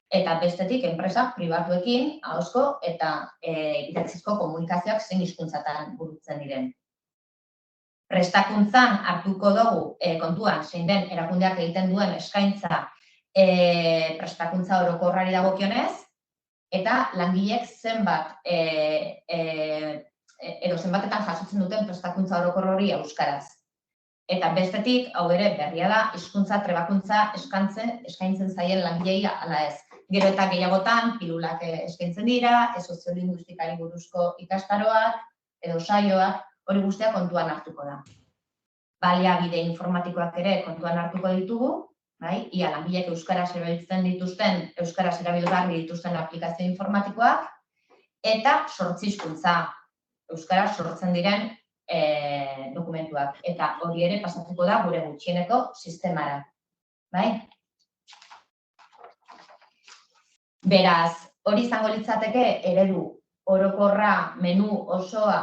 eta bestetik enpresa pribatuekin ahozko eta idatzizko komunikazioak zein hizkuntzatan burutzen diren. Prestakuntzan hartuko dugu kontuan zein den erakundeak egiten duen eskaintza prestakuntza orokorrari dagokionez, eta langileek zenbatetan jasotzen duten prestakuntza orokor hori euskaraz. Eta bestetik, hau ere, berria da, hizkuntza trebakuntza eskaintzen zaien langilei ala ez. Gero eta gehiagotan, pilulak eskaintzen dira, soziolinguistikari buruzko ikastaroak, edo saioak, hori guztia kontuan hartuko da. Baliabide informatikoak ere kontuan hartuko ditugu, ia langileek euskaraz erabiltzen dituzten, euskaraz erabilgarri dituzten aplikazio informatikoak, eta sortzizkuntza, euskaraz sortzen diren dokumentuak. Eta hori ere pasatuko da gure gutxieneko sistemara. Beraz, hori izango litzateke eredu orokorra, menu osoa,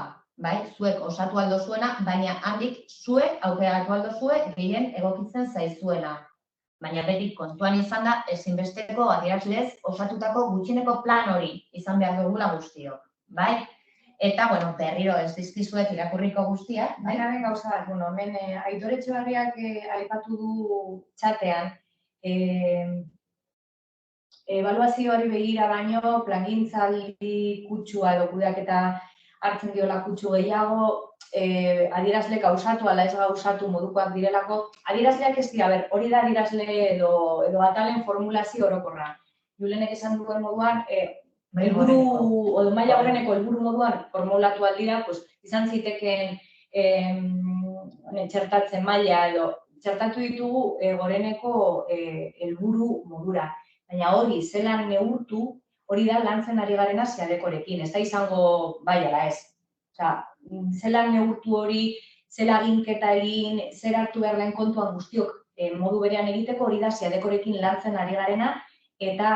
zuek osatu aldo zuena, baina handik zuek aukeratu aldo zuek gehien egokitzen zaizuena. Baina beti kontuan izan da ezinbesteko adierazlez osatutako gutxieneko plan hori izan behar dugula guztiok. Eta, berriro ez dizkizuet irakurriko guztiak. Baina gauza bat, hemen Aitor Etxebarriak aipatu du txatean, ebaluazioari begira baino, plangintzaldi kutsua edo kudeaketa hartzen diola kutsu gehiago, adierazle gauzatu, ala ez gauzatu modukoak direlako. Adierazleak ez dira, hori da adierazle edo atalen formulazio orokorra. Julenek esan duen moduan, helburu, maila horreneko helburu moduan formulatu aldira, izan zitekeen txertatzen maila edo txertatu ditugu goreneko helburu modura. Baina hori zelan neurtu, hori da lantzen ari garena zeadekorekin, ez da izango bai ala ez. Zelan neurtu hori, zela ginketa egin, zer hartu behar lehen kontuan guztiok modu berean egiteko, hori da zeadekorekin lantzen ari garena, eta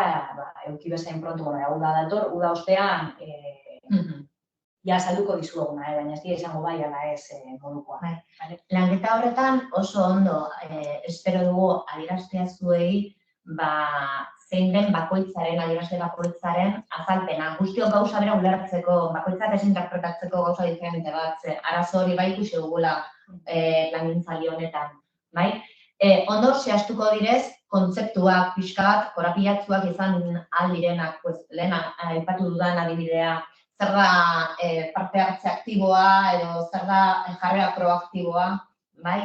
euki bezain pronto, hau da dator, uda ostean salduko dizueguna, baina ez dira izango bai ala ez modukoa. Lanketa horretan oso ondo espero dugu adieraztea zuei zein den bakoitzaren, adierazle bakoitzaren azalpena. Guztiok gauza bera ulertzeko, bakoitzak desinterpretatzeko gauza diferente bat, arazo hori bai ikusi dugula plangintzaldi honetan, bai? Ondo zehaztuko direz, kontzeptuak, pixka bat, korapilatzuak izan aldirenak, lehen aipatu dudan adibidea, zer da parte hartze aktiboa edo zer da jarrera proaktiboa, bai?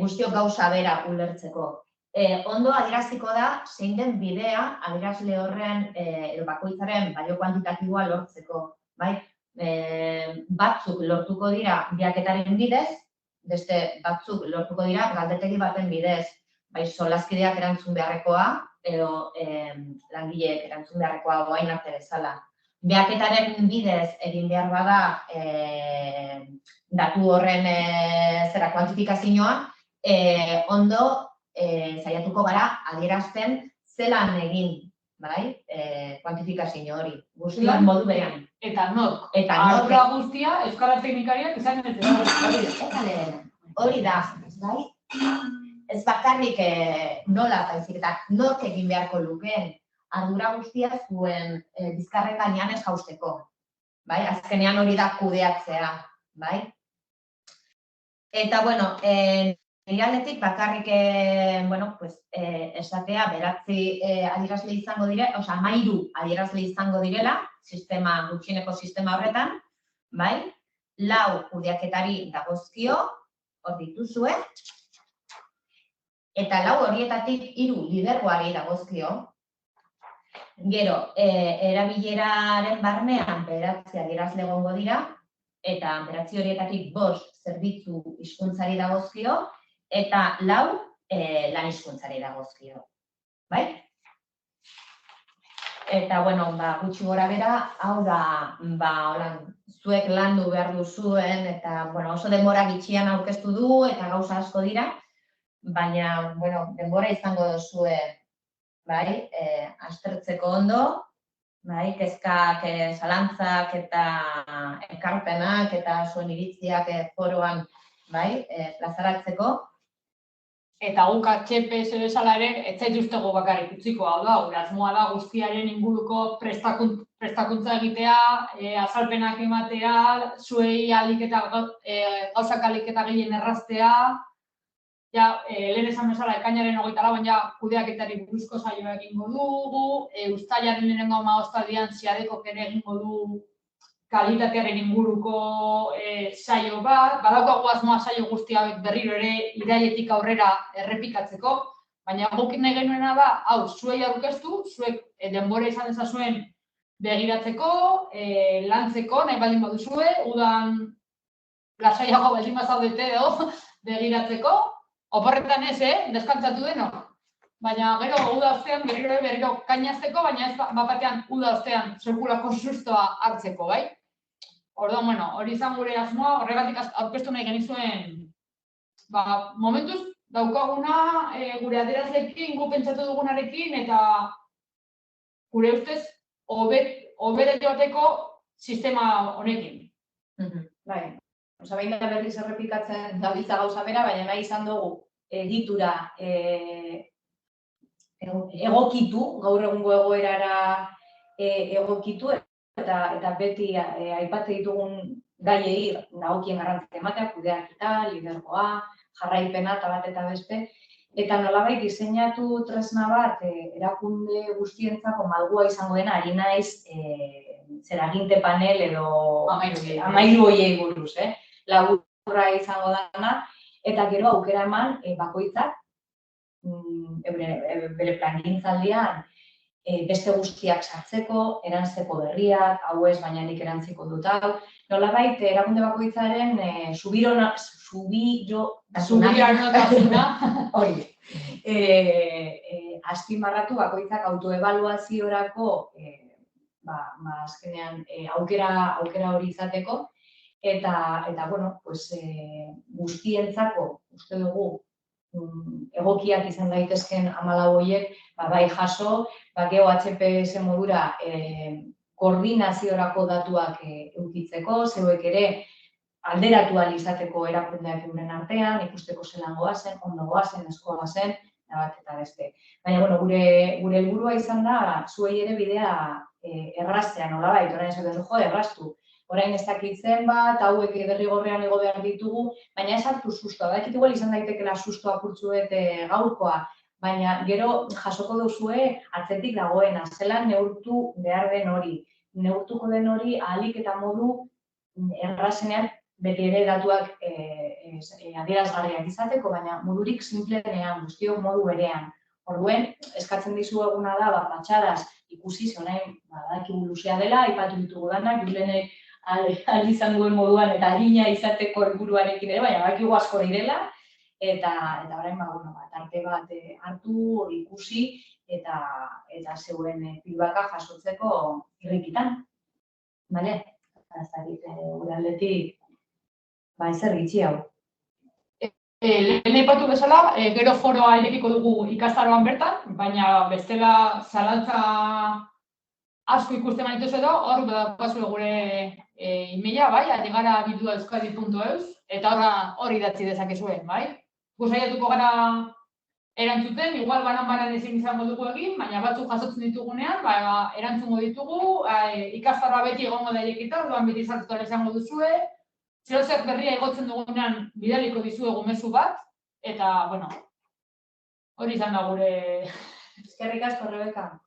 Guztiok gauza bera ulertzeko. Ondo adieraziko da, zein den bidea adierazle horren edo bakoitzaren balio kuantitatiboa lortzeko, bai? Batzuk lortuko dira biaketaren bidez, beste batzuk lortuko dira galdetegi baten bidez, bai solaskideak erantzun beharrekoa edo langileek erantzun beharrekoa orain arte bezala. Biaketaren bidez egin behar bada datu horren kuantifikazioa, ondo saiatuko gara adierazten zelan egin, bai, kuantifikazio hori. Guztiak modu berean. Eta nork. Ardura guztia Euskara Teknikariak izan ez hori da, bai? Ez bakarrik nola baizik eta nork egin beharko lukeen ardura guztia zuen bizkarren gainean ez jausteko, bai? Azkenean hori da kudeatzea, bai? Eta, bueno, nire aldetik bakarrik, esatea, 9 adierazle izango dire, 13 adierazle izango direla, gutxieneko sistema horretan, bai? 4 kudeaketari dagozkio, hor dituzue, eta 4 horietatik 3 lidergoari dagozkio. Gero, erabileraren barnean 9 adierazle egongo dira, eta 9 horietatik 5 zerbitzu hizkuntzari dagozkio, eta 4 lan hizkuntzari dagozkio. Bai? Eta, bueno, gutxi gora bera, hau da, zuek landu behar duzuen, eta, bueno, oso denbora gitxian aurkeztu du, eta gauza asko dira, baina, bueno, denbora izango duzue, bai, aztertzeko ondo, bai, kezkak, zalantzak eta ekarpenak eta zuen iritziak foroan, bai, plazaratzeko. Eta guk HPS bezala ere, ez zaituztego bakarrik utziko, hau da, asmoa da guztiaren inguruko prestakuntza egitea, azalpenak ematea, zuei gauzak alik eta gehien erraztea, lehen esan bezala ekainaren 24 kudeaketari buruzko saioa egingo dugu, uztailaren 15 ziadekok ere egingo du kalitatearen inguruko saio bat, badaukagu asmoa saio guzti hauek berriro ere irailetik aurrera errepikatzeko, baina guk nahi genuena da, hau, zuei aurkeztu, zuek denbora izan dezazuen begiratzeko, lantzeko, nahi baldin baduzue, udan lasaiago baldin bazaudete edo begiratzeko, oporretan ez, deskantzatu denok. Baina gero uda ostean berriro kainazteko, baina ez batean uda ostean sekulako sustoa hartzeko, bai? Orduan, bueno, hori izan gure asmoa, horregatik aurkeztu nahi genizuen, momentuz daukaguna gure adierazleekin, gu pentsatu dugunarekin, eta gure ustez hobera joateko sistema honekin. Bai, behin da berriz errepikatzen dabiltza gauza bera, baina nahi izan dugu egitura egokitu, gaur egungo egoerara egokitu, eta beti aipatze ditugun gaiei dagokien garrantzia ematea, kudeaketa, lidergoa, jarraipena eta bat eta beste, eta nolabait diseinatu tresna bat erakunde guztientzako malgua izango dena, ari naiz zeraginte panel edo 13 horiei buruz, laburra izango dana, eta gero aukera eman bakoitzak bere plangintzaldian beste guztiak sartzeko, erantzeko berriak, hau ez, baina nik erantziko dut hau. Nolabait, erakunde bakoitzaren subirotasuna hori. Azpimarratu bakoitzak autoebaluaziorako azkenean aukera hori izateko, eta bueno, guztientzako, uste dugu, egokiak izan daitezken 14 horiek, bai jaso, geho HPS modura koordinaziorako datuak edukitzeko, zeuek ere alderatu ahal izateko erakundeak euren artean, ikusteko zelan goazen, ondo goazen, esko goazen, bat eta beste. Baina, bueno, gure helburua izan da, zuei ere bidea erraztea, nolabait, orain esaten zu, erraztu. Orain ez dakitzen bat, hauek derrigorrean igo behar ditugu, baina ez hartu sustoa. Dakit igual izan daitekela sustoa apurtzuet gaurkoa, baina gero jasoko duzue atzetik dagoena, zelan neurtu behar den hori. Neurtuko den hori ahalik eta modu errazenean beti ere datuak adierazgarriak izateko, baina modurik simplenean, guztiok modu berean. Orduen, eskatzen dizueguna da, patxadaz ikusi, orain badakigu luzea dela, aipatu ditugu danak, Julenek ahal izan duen moduan eta harina izateko helburuarekin ere, baina badakigu asko direla, eta orain, tarte bat hartu, ikusi, eta zeuen feedbacka jasotzeko irrikitan. Bale? Gure aldetik, ezer gitxi hau. Lehen aipatu bezala, gero foroa irekiko dugu ikastaroan bertan, baina bestela zalantza asko ikusten banituz edo, hor daukazue gure e-maila, bai, adigarabilduaeuskadi.eus, eta hor idatzi dezakezue, bai. Saiatuko gara erantzuten, igual banan ezin izango dugu egin, baina batzuk jasotzen ditugunean, erantzungo ditugu, ikastaroa beti egongo da irekita, orduan beti sartuta izango duzue, zer berria igotzen dugunean bidaliko dizuegu mezu bat, eta, hori izan da gure... Eskerrik asko, Rebeka.